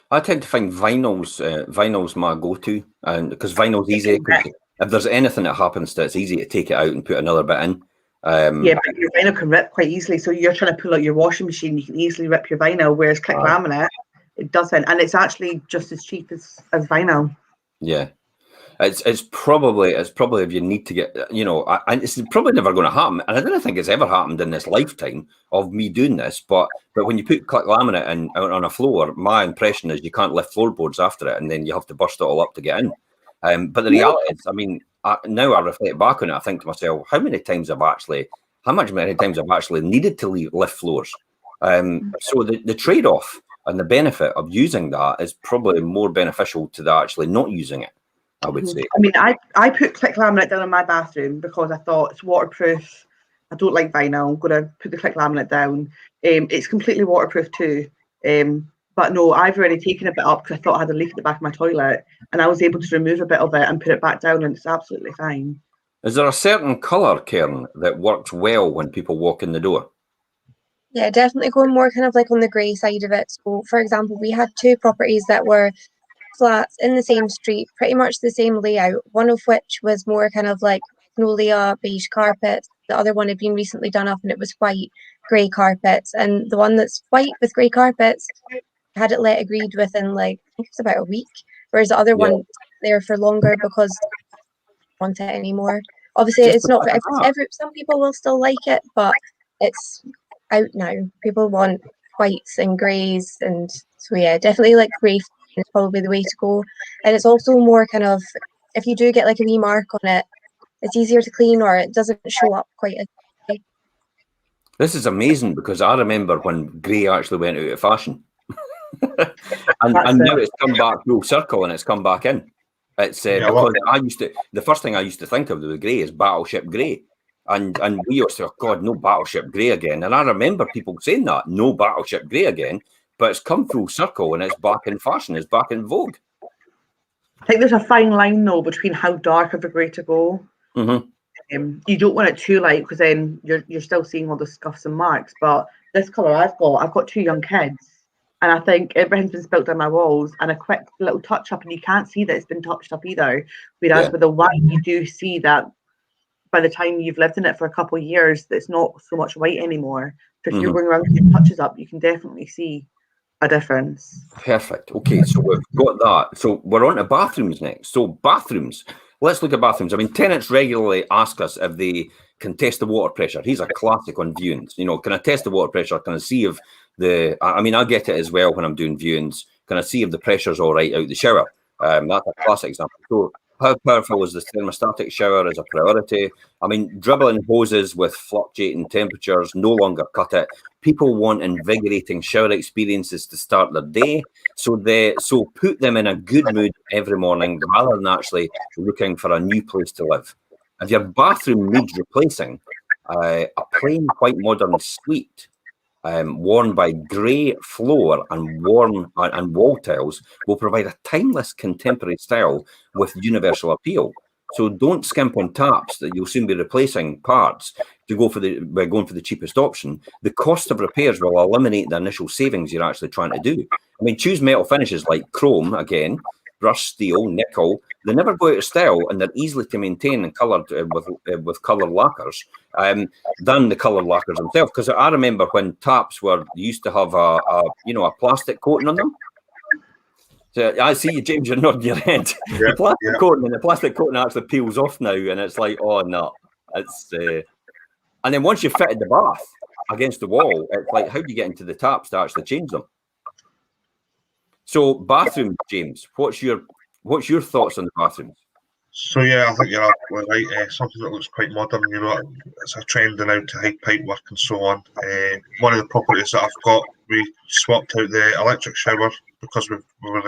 I tend to find vinyl's my go-to, and because vinyl's easy. If there's anything that happens to it, it's easy to take it out and put another bit in. But your vinyl can rip quite easily. So you're trying to pull out your washing machine, you can easily rip your vinyl, whereas click laminate, it doesn't. And it's actually just as cheap as vinyl. Yeah. It's probably if you need to get, you know, and it's probably never going to happen. And I don't think it's ever happened in this lifetime of me doing this. But when you put click laminate in on a floor, my impression is you can't lift floorboards after it, and then you have to burst it all up to get in. But the reality is, I mean, now I reflect back on it, I think to myself, how many times I've actually needed to lift floors. So the trade-off and the benefit of using that is probably more beneficial to the actually not using it, I would say. I mean, I put click laminate down in my bathroom because I thought it's waterproof. I don't like vinyl. I'm going to put the click laminate down. It's completely waterproof too. But no, I've already taken a bit up because I thought I had a leak at the back of my toilet, and I was able to remove a bit of it and put it back down, and it's absolutely fine. Is there a certain colour, Karen, that works well when people walk in the door? Yeah, definitely going more kind of like on the grey side of it. So, for example, we had 2 properties that were flats in the same street, pretty much the same layout, one of which was more kind of like magnolia, beige carpets. The other one had been recently done up and it was white, grey carpets. And the one that's white with grey carpets had it let agreed within like, I think it was about a week, whereas the other one there for longer because they don't want it anymore. Obviously, it's not for some people will still like it, but it's out now. People want whites and greys, and so yeah, definitely like grey is probably the way to go. And it's also more kind of, if you do get like a wee mark on it, it's easier to clean, or it doesn't show up quite as quickly. This is amazing because I remember when grey actually went out of fashion. and now it's come back full circle and it's come back in. It's because the first thing I used to think of with grey is battleship grey. And we used to say, oh God, no battleship grey again. And I remember people saying that, no battleship grey again, but it's come full circle and it's back in fashion, it's back in vogue. I think there's a fine line though between how dark of a grey to go. Mm-hmm. You don't want it too light because then you're still seeing all the scuffs and marks. But this colour I've got 2 young kids, and I think everything's been spilt down my walls, and a quick little touch up and you can't see that it's been touched up either. Whereas with the white, you do see that by the time you've lived in it for a couple of years, it's not so much white anymore. So if you're going around getting touches up, you can definitely see a difference. Perfect. Okay, so we've got that. So we're on to bathrooms next. So bathrooms. Let's look at bathrooms. I mean, tenants regularly ask us if they can test the water pressure. Here's a classic on viewings. You know, can I test the water pressure? Can I see if I mean, I get it as well when I'm doing viewings. Can I see if the pressure's all right out the shower? That's a classic example. So how powerful is the thermostatic shower as a priority? I mean, dribbling hoses with fluctuating temperatures no longer cut it. People want invigorating shower experiences to start their day, so put them in a good mood every morning rather than actually looking for a new place to live. If your bathroom needs replacing, a plain white modern suite worn by grey floor and wall tiles will provide a timeless contemporary style with universal appeal. So don't skimp on taps that you'll soon be replacing parts to go for by going for the cheapest option. The cost of repairs will eliminate the initial savings you're actually trying to do. I mean, choose metal finishes like chrome, again, brushed steel, nickel. They never go out of style and they're easily to maintain and coloured with colour lacquers than the colour lacquers themselves. Because I remember when taps used to have a plastic coating on them. So I see you, James, you're nodding your head. The plastic coating actually peels off now, and it's like, oh no, it's. And then once you've fitted the bath against the wall, it's like, how do you get into the taps to actually change them? So bathroom, James, what's your thoughts on the bathrooms? So yeah, I think you're absolutely right. Something that looks quite modern, you know, it's a trend now to high pipe work and so on. One of the properties that I've got, we swapped out the electric shower because we were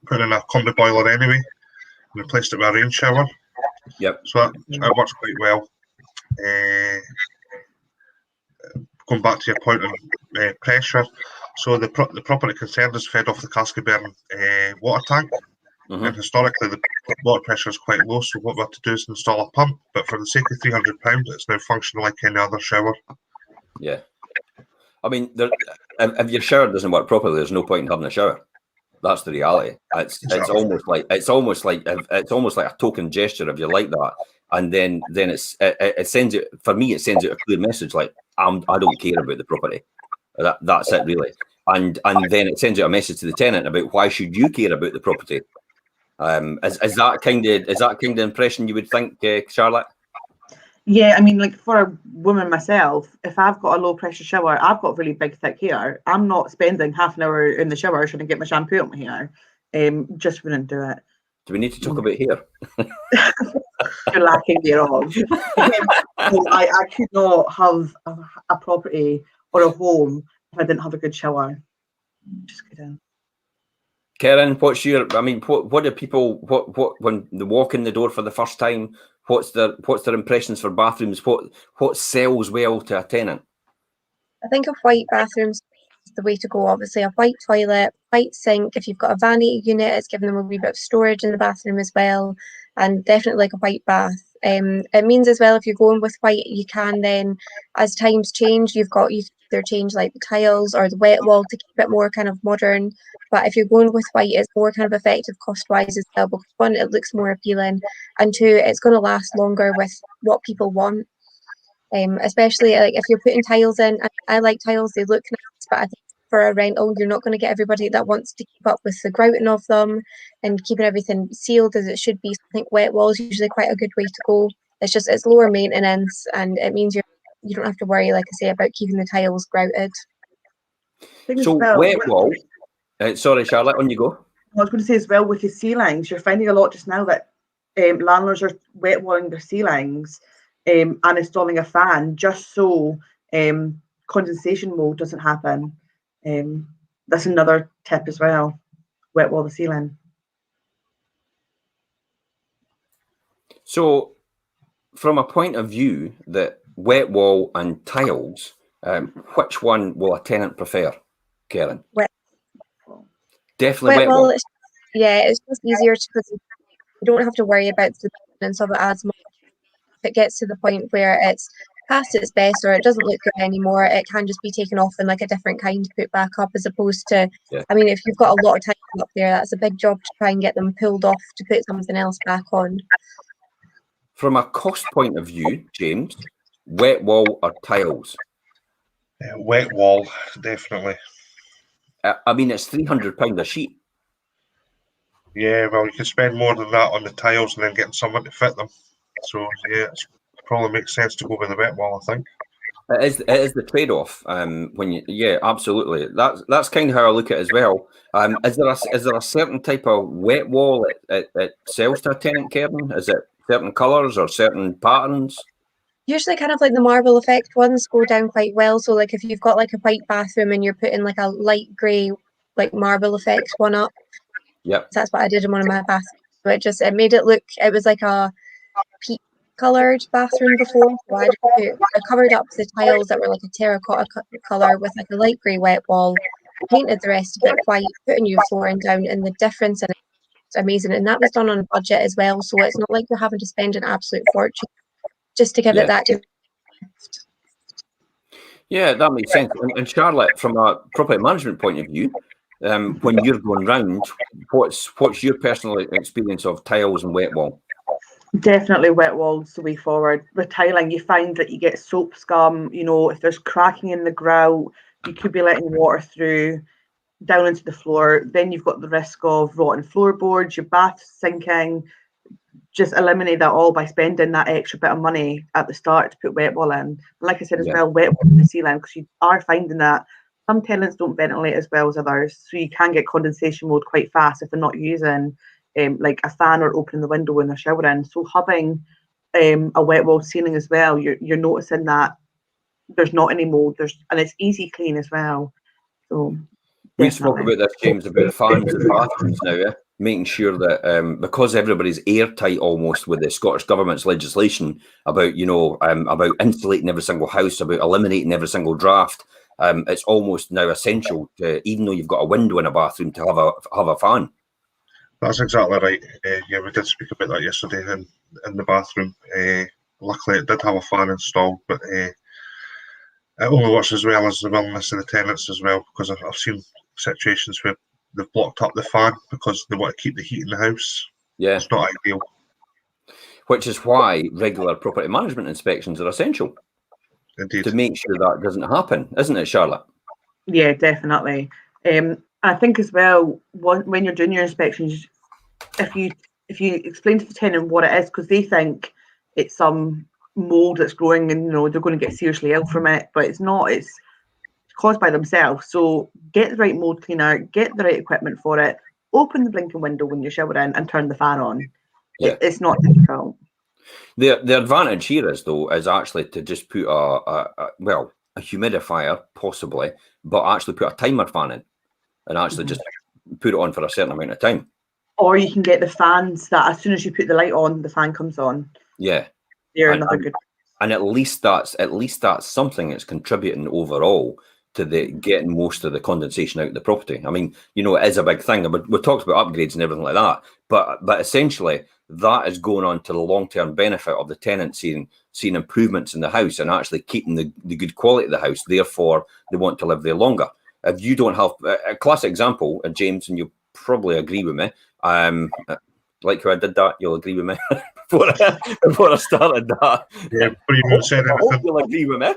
putting in a combi boiler anyway, and replaced it with a rain shower. Yep. So that works quite well. Going back to your point on pressure, so the property concerned is fed off the Cascaburn water tank. Mm-hmm. And historically, the water pressure is quite low, so what we have to do is install a pump. But for the sake of £300, it's now functional like any other shower. Yeah, I mean, if your shower doesn't work properly, there's no point in having a shower. That's the reality. It's almost like a token gesture if you like that, and then it sends it. For me, it sends out a clear message like I don't care about the property. That's it really, and then it sends out a message to the tenant about why should you care about the property. Is that kind of impression you would think, Charlotte? Yeah, I mean, like for a woman myself, if I've got a low pressure shower, I've got really big thick hair. I'm not spending half an hour in the shower trying to get my shampoo out my hair. Just wouldn't do it. Do we need to talk about hair? You're lacking thereof. So I could not have a property or a home if I didn't have a good shower. Just couldn't. Karen, what do people when they walk in the door for the first time? What's their impressions for bathrooms? What sells well to a tenant? I think a white bathroom's the way to go. Obviously, a white toilet, white sink. If you've got a vanity unit, it's giving them a wee bit of storage in the bathroom as well, and definitely like a white bath. It means as well if you're going with white, you can then, as times change, you can either change like the tiles or the wet wall to keep it more kind of modern. But if you're going with white, it's more kind of effective cost-wise as well, because one, it looks more appealing, and two, it's going to last longer with what people want. Especially like if you're putting tiles in. I like tiles, they look nice, but I think for a rental, you're not going to get everybody that wants to keep up with the grouting of them and keeping everything sealed as it should be. So I think wet walls usually quite a good way to go. It's lower maintenance, and it means you don't have to worry, like I say, about keeping the tiles grouted. So wet wall. Sorry, Charlotte, on you go. I was going to say as well with the ceilings, you're finding a lot just now that landlords are wet walling their ceilings and installing a fan just so condensation mold doesn't happen. That's another tip as well. Wet wall the ceiling. So, from a point of view that wet wall and tiles, which one will a tenant prefer, Karen? Definitely wet wall. It's just easier because you don't have to worry about the maintenance of it as much. If it gets to the point where it's past its best or it doesn't look good anymore, it can just be taken off and like a different kind put back up, as opposed to, I mean, if you've got a lot of tiles up there, that's a big job to try and get them pulled off to put something else back on. From a cost point of view, James, wet wall or tiles? Wet wall, definitely. I mean, it's £300 a sheet. Yeah, well, you can spend more than that on the tiles and then getting someone to fit them. So yeah, it probably makes sense to go with the wet wall, I think. It is the trade-off. Absolutely. That's kind of how I look at it as well. Is there a certain type of wet wall it sells to a tenant, Karen? Is it certain colours or certain patterns? Usually kind of like the marble effect ones go down quite well. So like if you've got like a white bathroom and you're putting like a light grey like marble effect one up. Yep. That's what I did in one of my bathrooms. So it made it look, it was like a peach coloured bathroom before. So I covered up the tiles that were like a terracotta colour with like a light grey wet wall, painted the rest of it white, put a new flooring down, and the difference in it was amazing. And that was done on a budget as well. So it's not like you're having to spend an absolute fortune just to give it that. Yeah, that makes sense. And Charlotte, from a property management point of view, when you're going round, what's your personal experience of tiles and wet wall? Definitely wet walls the way forward. With tiling, you find that you get soap scum, if there's cracking in the grout, you could be letting water through down into the floor. Then you've got the risk of rotten floorboards, your bath sinking. Just eliminate that all by spending that extra bit of money at the start to put wet wall in. And like I said as well, wet wall in the ceiling, because you are finding that some tenants don't ventilate as well as others, so you can get condensation mold quite fast if they're not using like a fan or opening the window when they're showering. So having a wet wall ceiling as well, you're noticing that there's not any mold. And it's easy clean as well. So we spoke about this, James, about fans and bathrooms now, making sure that because everybody's airtight almost with the Scottish Government's legislation about about insulating every single house, about eliminating every single draft. It's almost now essential to, even though you've got a window in a bathroom, to have a fan. That's exactly right. We did speak about that yesterday in the bathroom. Luckily, it did have a fan installed, but it only works as well as the willingness of the tenants as well, because I've seen situations where they've blocked up the fan because they want to keep the heat in the house. Yeah, it's not ideal. Which is why regular property management inspections are essential. Indeed. To make sure that doesn't happen, isn't it, Charlotte? Yeah, definitely. I think as well, when you're doing your inspections, if you explain to the tenant what it is, because they think it's some mold that's growing and they're going to get seriously ill from it, but it's not. It's caused by themselves. So get the right mold cleaner, get the right equipment for it, open the blinking window when you're showering and turn the fan on. Yeah. It's not difficult. The advantage here is actually to just put a humidifier possibly, but actually put a timer fan in and actually just put it on for a certain amount of time. Or you can get the fans that as soon as you put the light on, the fan comes on. Yeah. They're another good. And at least that's something that's contributing overall to the getting most of the condensation out of the property. I mean, it is a big thing. We talked about upgrades and everything like that, but essentially that is going on to the long-term benefit of the tenant seeing improvements in the house and actually keeping the good quality of the house. Therefore, they want to live there longer. If you don't have a classic example, James, and you'll probably agree with me, like how I did that, you'll agree with me before I started that. Yeah, before you even said I hope anything. you'll agree with me.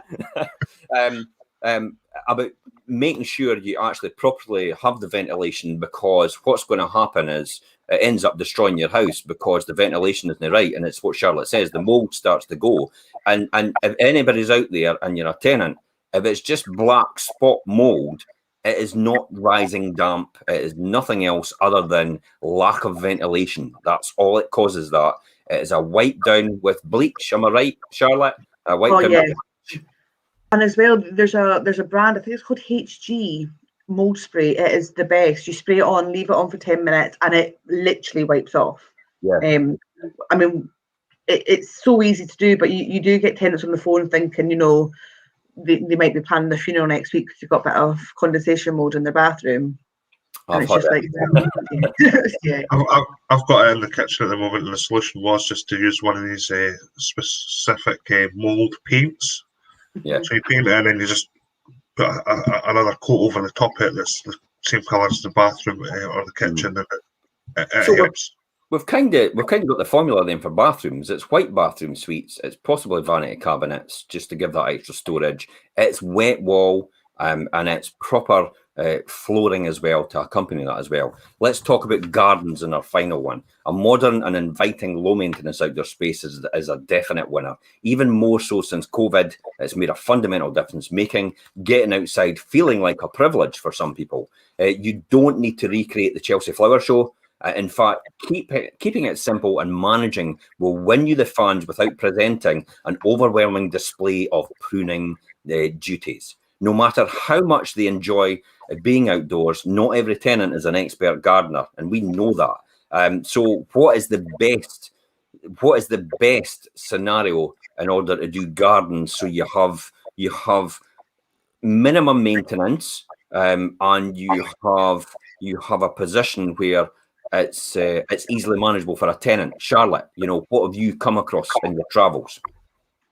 About making sure you actually properly have the ventilation, because what's going to happen is it ends up destroying your house because the ventilation isn't right, and it's what Charlotte says, the mold starts to go. And if anybody's out there and you're a tenant, if it's just black spot mold, it is not rising damp. It is nothing else other than lack of ventilation. That's all it causes. That it is a wipe down with bleach. Am I right, Charlotte? A wipe down. Yeah. And as well, there's a brand, I think it's called HG mold spray. It is the best. You spray it on, leave it on for 10 minutes, and it literally wipes off. Yeah. I mean, it's so easy to do, but you do get tenants on the phone thinking, they might be planning the funeral next week because you've got a bit of condensation mold in their bathroom. I've got it in the kitchen at the moment, and the solution was just to use one of these specific mold paints. Yeah. So you paint it in and you just put another coat over the top of it that's the same colour as the bathroom or the kitchen, and it helps. We've kind of got the formula then for bathrooms. It's white bathroom suites. It's possibly vanity cabinets just to give that extra storage. It's wet wall, and it's proper flooring as well to accompany that as well. Let's talk about gardens in our final one. A modern and inviting low maintenance outdoor space is a definite winner. Even more so since COVID, it's made a fundamental difference, making getting outside feeling like a privilege for some people. You don't need to recreate the Chelsea Flower Show. In fact, keeping it simple and managing will win you the fans without presenting an overwhelming display of pruning duties. No matter how much they enjoy being outdoors, not every tenant is an expert gardener, and we know that. So what is the best scenario in order to do gardens so you have minimum maintenance, and you have a position where it's easily manageable for a tenant? Charlotte, what have you come across in your travels?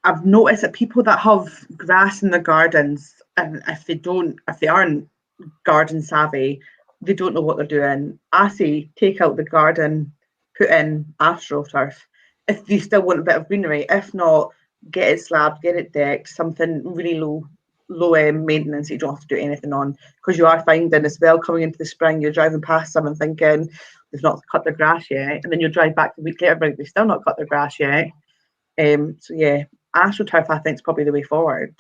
I've noticed that people that have grass in their gardens, and if they aren't garden savvy, they don't know what they're doing. I say take out the garden, put in AstroTurf if you still want a bit of greenery. If not, get it slabbed, get it decked, something really low maintenance that you don't have to do anything on, because you are finding as well, coming into the spring, you're driving past someone thinking they've not cut their grass yet, and then you drive back the week later, but they've still not cut their grass yet. So yeah, AstroTurf I think is probably the way forward.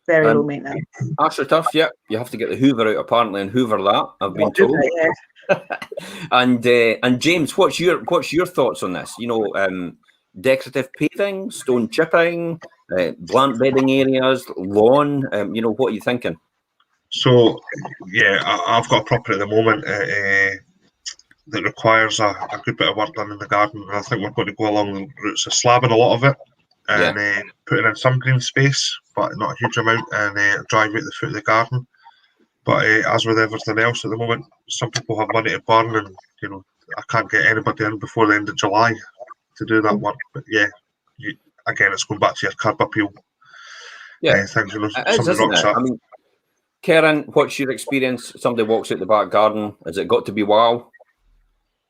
Very low maintenance. AstroTurf, yeah. You have to get the Hoover out apparently and Hoover that, I've been told. And James, what's your thoughts on this? Decorative paving, stone chipping, plant bedding areas, lawn. What are you thinking? So yeah, I've got a property at the moment that requires a good bit of work done in the garden, and I think we're going to go along the routes of slabbing a lot of it and putting in some green space, but not a huge amount, and driving at the foot of the garden. But as with everything else at the moment, some people have money to burn, and I can't get anybody in before the end of July to do that work. But yeah, again, it's going back to your curb appeal. Things, isn't it? I mean, Karen, what's your experience? Somebody walks out the back garden. Has it got to be wow?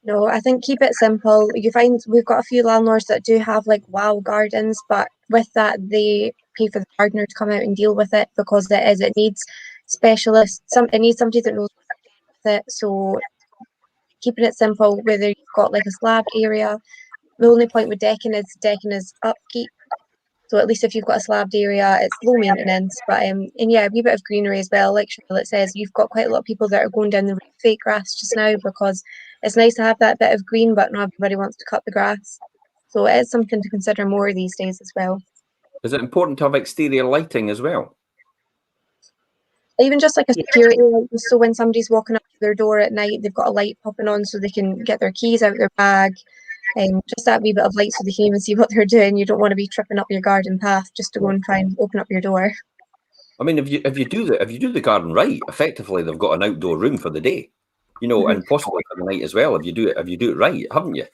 No, I think keep it simple. You find we've got a few landlords that do have like wow gardens, but with that they pay for the gardener to come out and deal with it, because it needs specialists. It needs somebody that knows what they're doing with it. So keeping it simple, whether you've got like a slab area. The only point with decking is upkeep. So at least if you've got a slabbed area, it's low maintenance. But and yeah, a wee bit of greenery as well. Like Charlotte says, you've got quite a lot of people that are going down the fake grass just now because it's nice to have that bit of green, but not everybody wants to cut the grass. So it is something to consider more these days as well. Is it important to have exterior lighting as well? Even just like a security light, so when somebody's walking up to their door at night, they've got a light popping on so they can get their keys out of their bag. Just that wee bit of light so they can even see what they're doing. You don't want to be tripping up your garden path just to go and try and open up your door. I mean, if you do the garden right, effectively they've got an outdoor room for the day, you know, and possibly for the night as well. If you do it right, haven't you?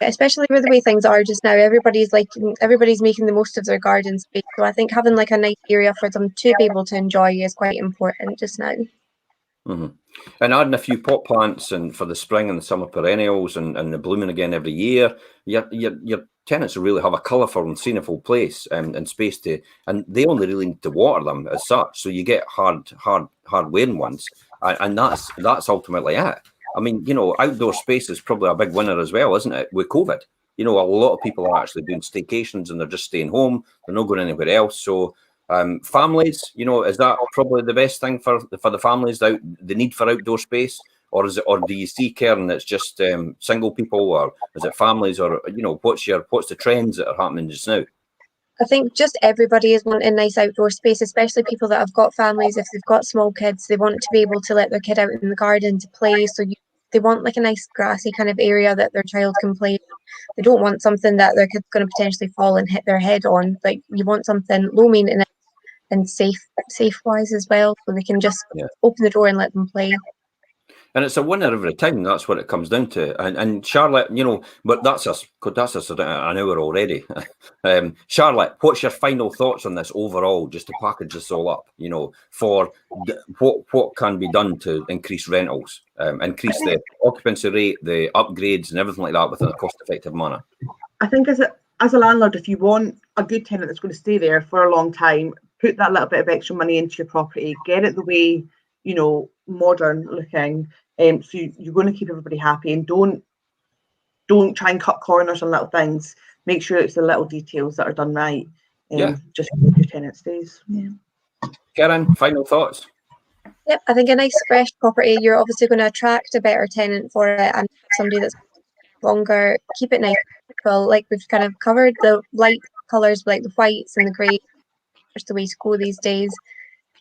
Especially with the way things are just now, everybody's making the most of their garden space. So I think having like a nice area for them to be able to enjoy is quite important just now. And adding a few pot plants and for the spring and the summer perennials and the blooming again every year, your tenants will really have a colourful and sceneful place and space to, and they only really need to water them as such. So you get hard wearing ones, and that's ultimately it. I mean, you know, outdoor space is probably a big winner as well, isn't it? With COVID, you know, a lot of people are actually doing staycations and they're just staying home. They're not going anywhere else. So families, you know, is that probably the best thing for the families, the need for outdoor space? Or do you see, Karen, it's just single people, or is it families, or, you know, what's the trends that are happening just now? I think just everybody is wanting nice outdoor space, especially people that have got families. If they've got small kids, they want to be able to let their kid out in the garden to play. So they want like a nice grassy kind of area that their child can play. They don't want something that their kid's going to potentially fall and hit their head on. Like, you want something low maintenance and safe wise as well, so they can just open the door and let them play. And it's a winner every time. That's what it comes down to. And Charlotte, you know, but that's us an hour already. Charlotte, what's your final thoughts on this overall, just to package this all up? You know, for what can be done to increase rentals, increase the occupancy rate, the upgrades, and everything like that within a cost-effective manner. I think as a landlord, if you want a good tenant that's going to stay there for a long time, put that little bit of extra money into your property, get it the way, you know, modern looking. So you're going to keep everybody happy, and don't try and cut corners on little things. Make sure it's the little details that are done right. Just keep your tenant stays. Yeah. Karen, final thoughts? Yep, I think a nice fresh property, you're obviously going to attract a better tenant for it, and somebody that's longer. Keep it nice. Well, like we've kind of covered, the light colours like the whites and the grey, just the way to go these days.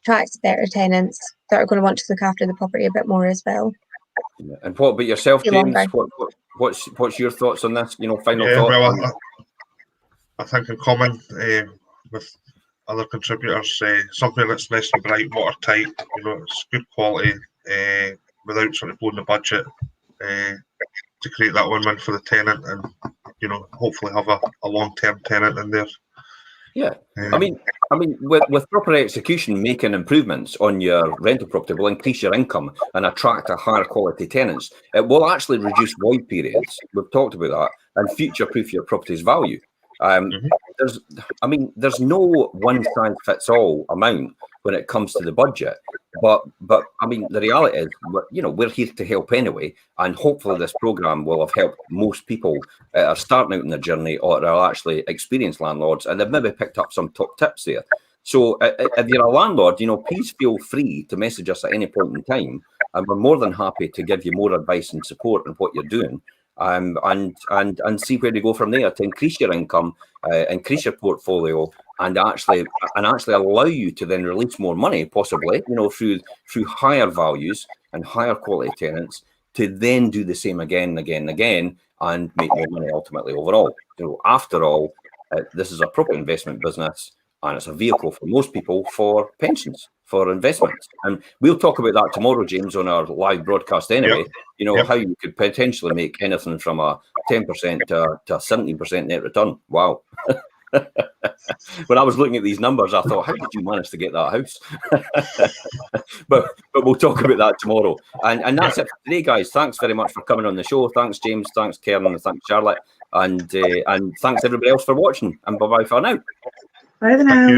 Attracts better tenants that are going to want to look after the property a bit more as well. And what about yourself, James? What's your thoughts on this? You know, final thoughts. Well, I think in common with other contributors, something that's nice and bright, watertight. You know, it's good quality without sort of blowing the budget to create that win-win for the tenant, and, you know, hopefully have a long-term tenant in there. Yeah, I mean, with proper execution, making improvements on your rental property will increase your income and attract a higher quality tenants. It will actually reduce void periods. We've talked about that, and future-proof your property's value. There's no one-size-fits-all amount when it comes to the budget, but I mean, the reality is, we're here to help anyway, and hopefully this program will have helped most people that are starting out in their journey or are actually experienced landlords, and they've maybe picked up some top tips there. So if you're a landlord, please feel free to message us at any point in time, and we're more than happy to give you more advice and support on what you're doing. And see where to go from there to increase your income, increase your portfolio, and actually allow you to then release more money, possibly, through higher values and higher quality tenants, to then do the same again and again and again, and make more money ultimately overall. After all, this is a property investment business, and it's a vehicle for most people for pensions, for investments. And we'll talk about that tomorrow, James, on our live broadcast anyway. How you could potentially make anything from a 10% to a 17% net return. Wow. When I was looking at these numbers, I thought, how did you manage to get that house? but we'll talk about that tomorrow. And that's it for today, guys. Thanks very much for coming on the show. Thanks, James. Thanks, Karen. And thanks, Charlotte. And thanks everybody else for watching. And bye-bye for now. Bye now.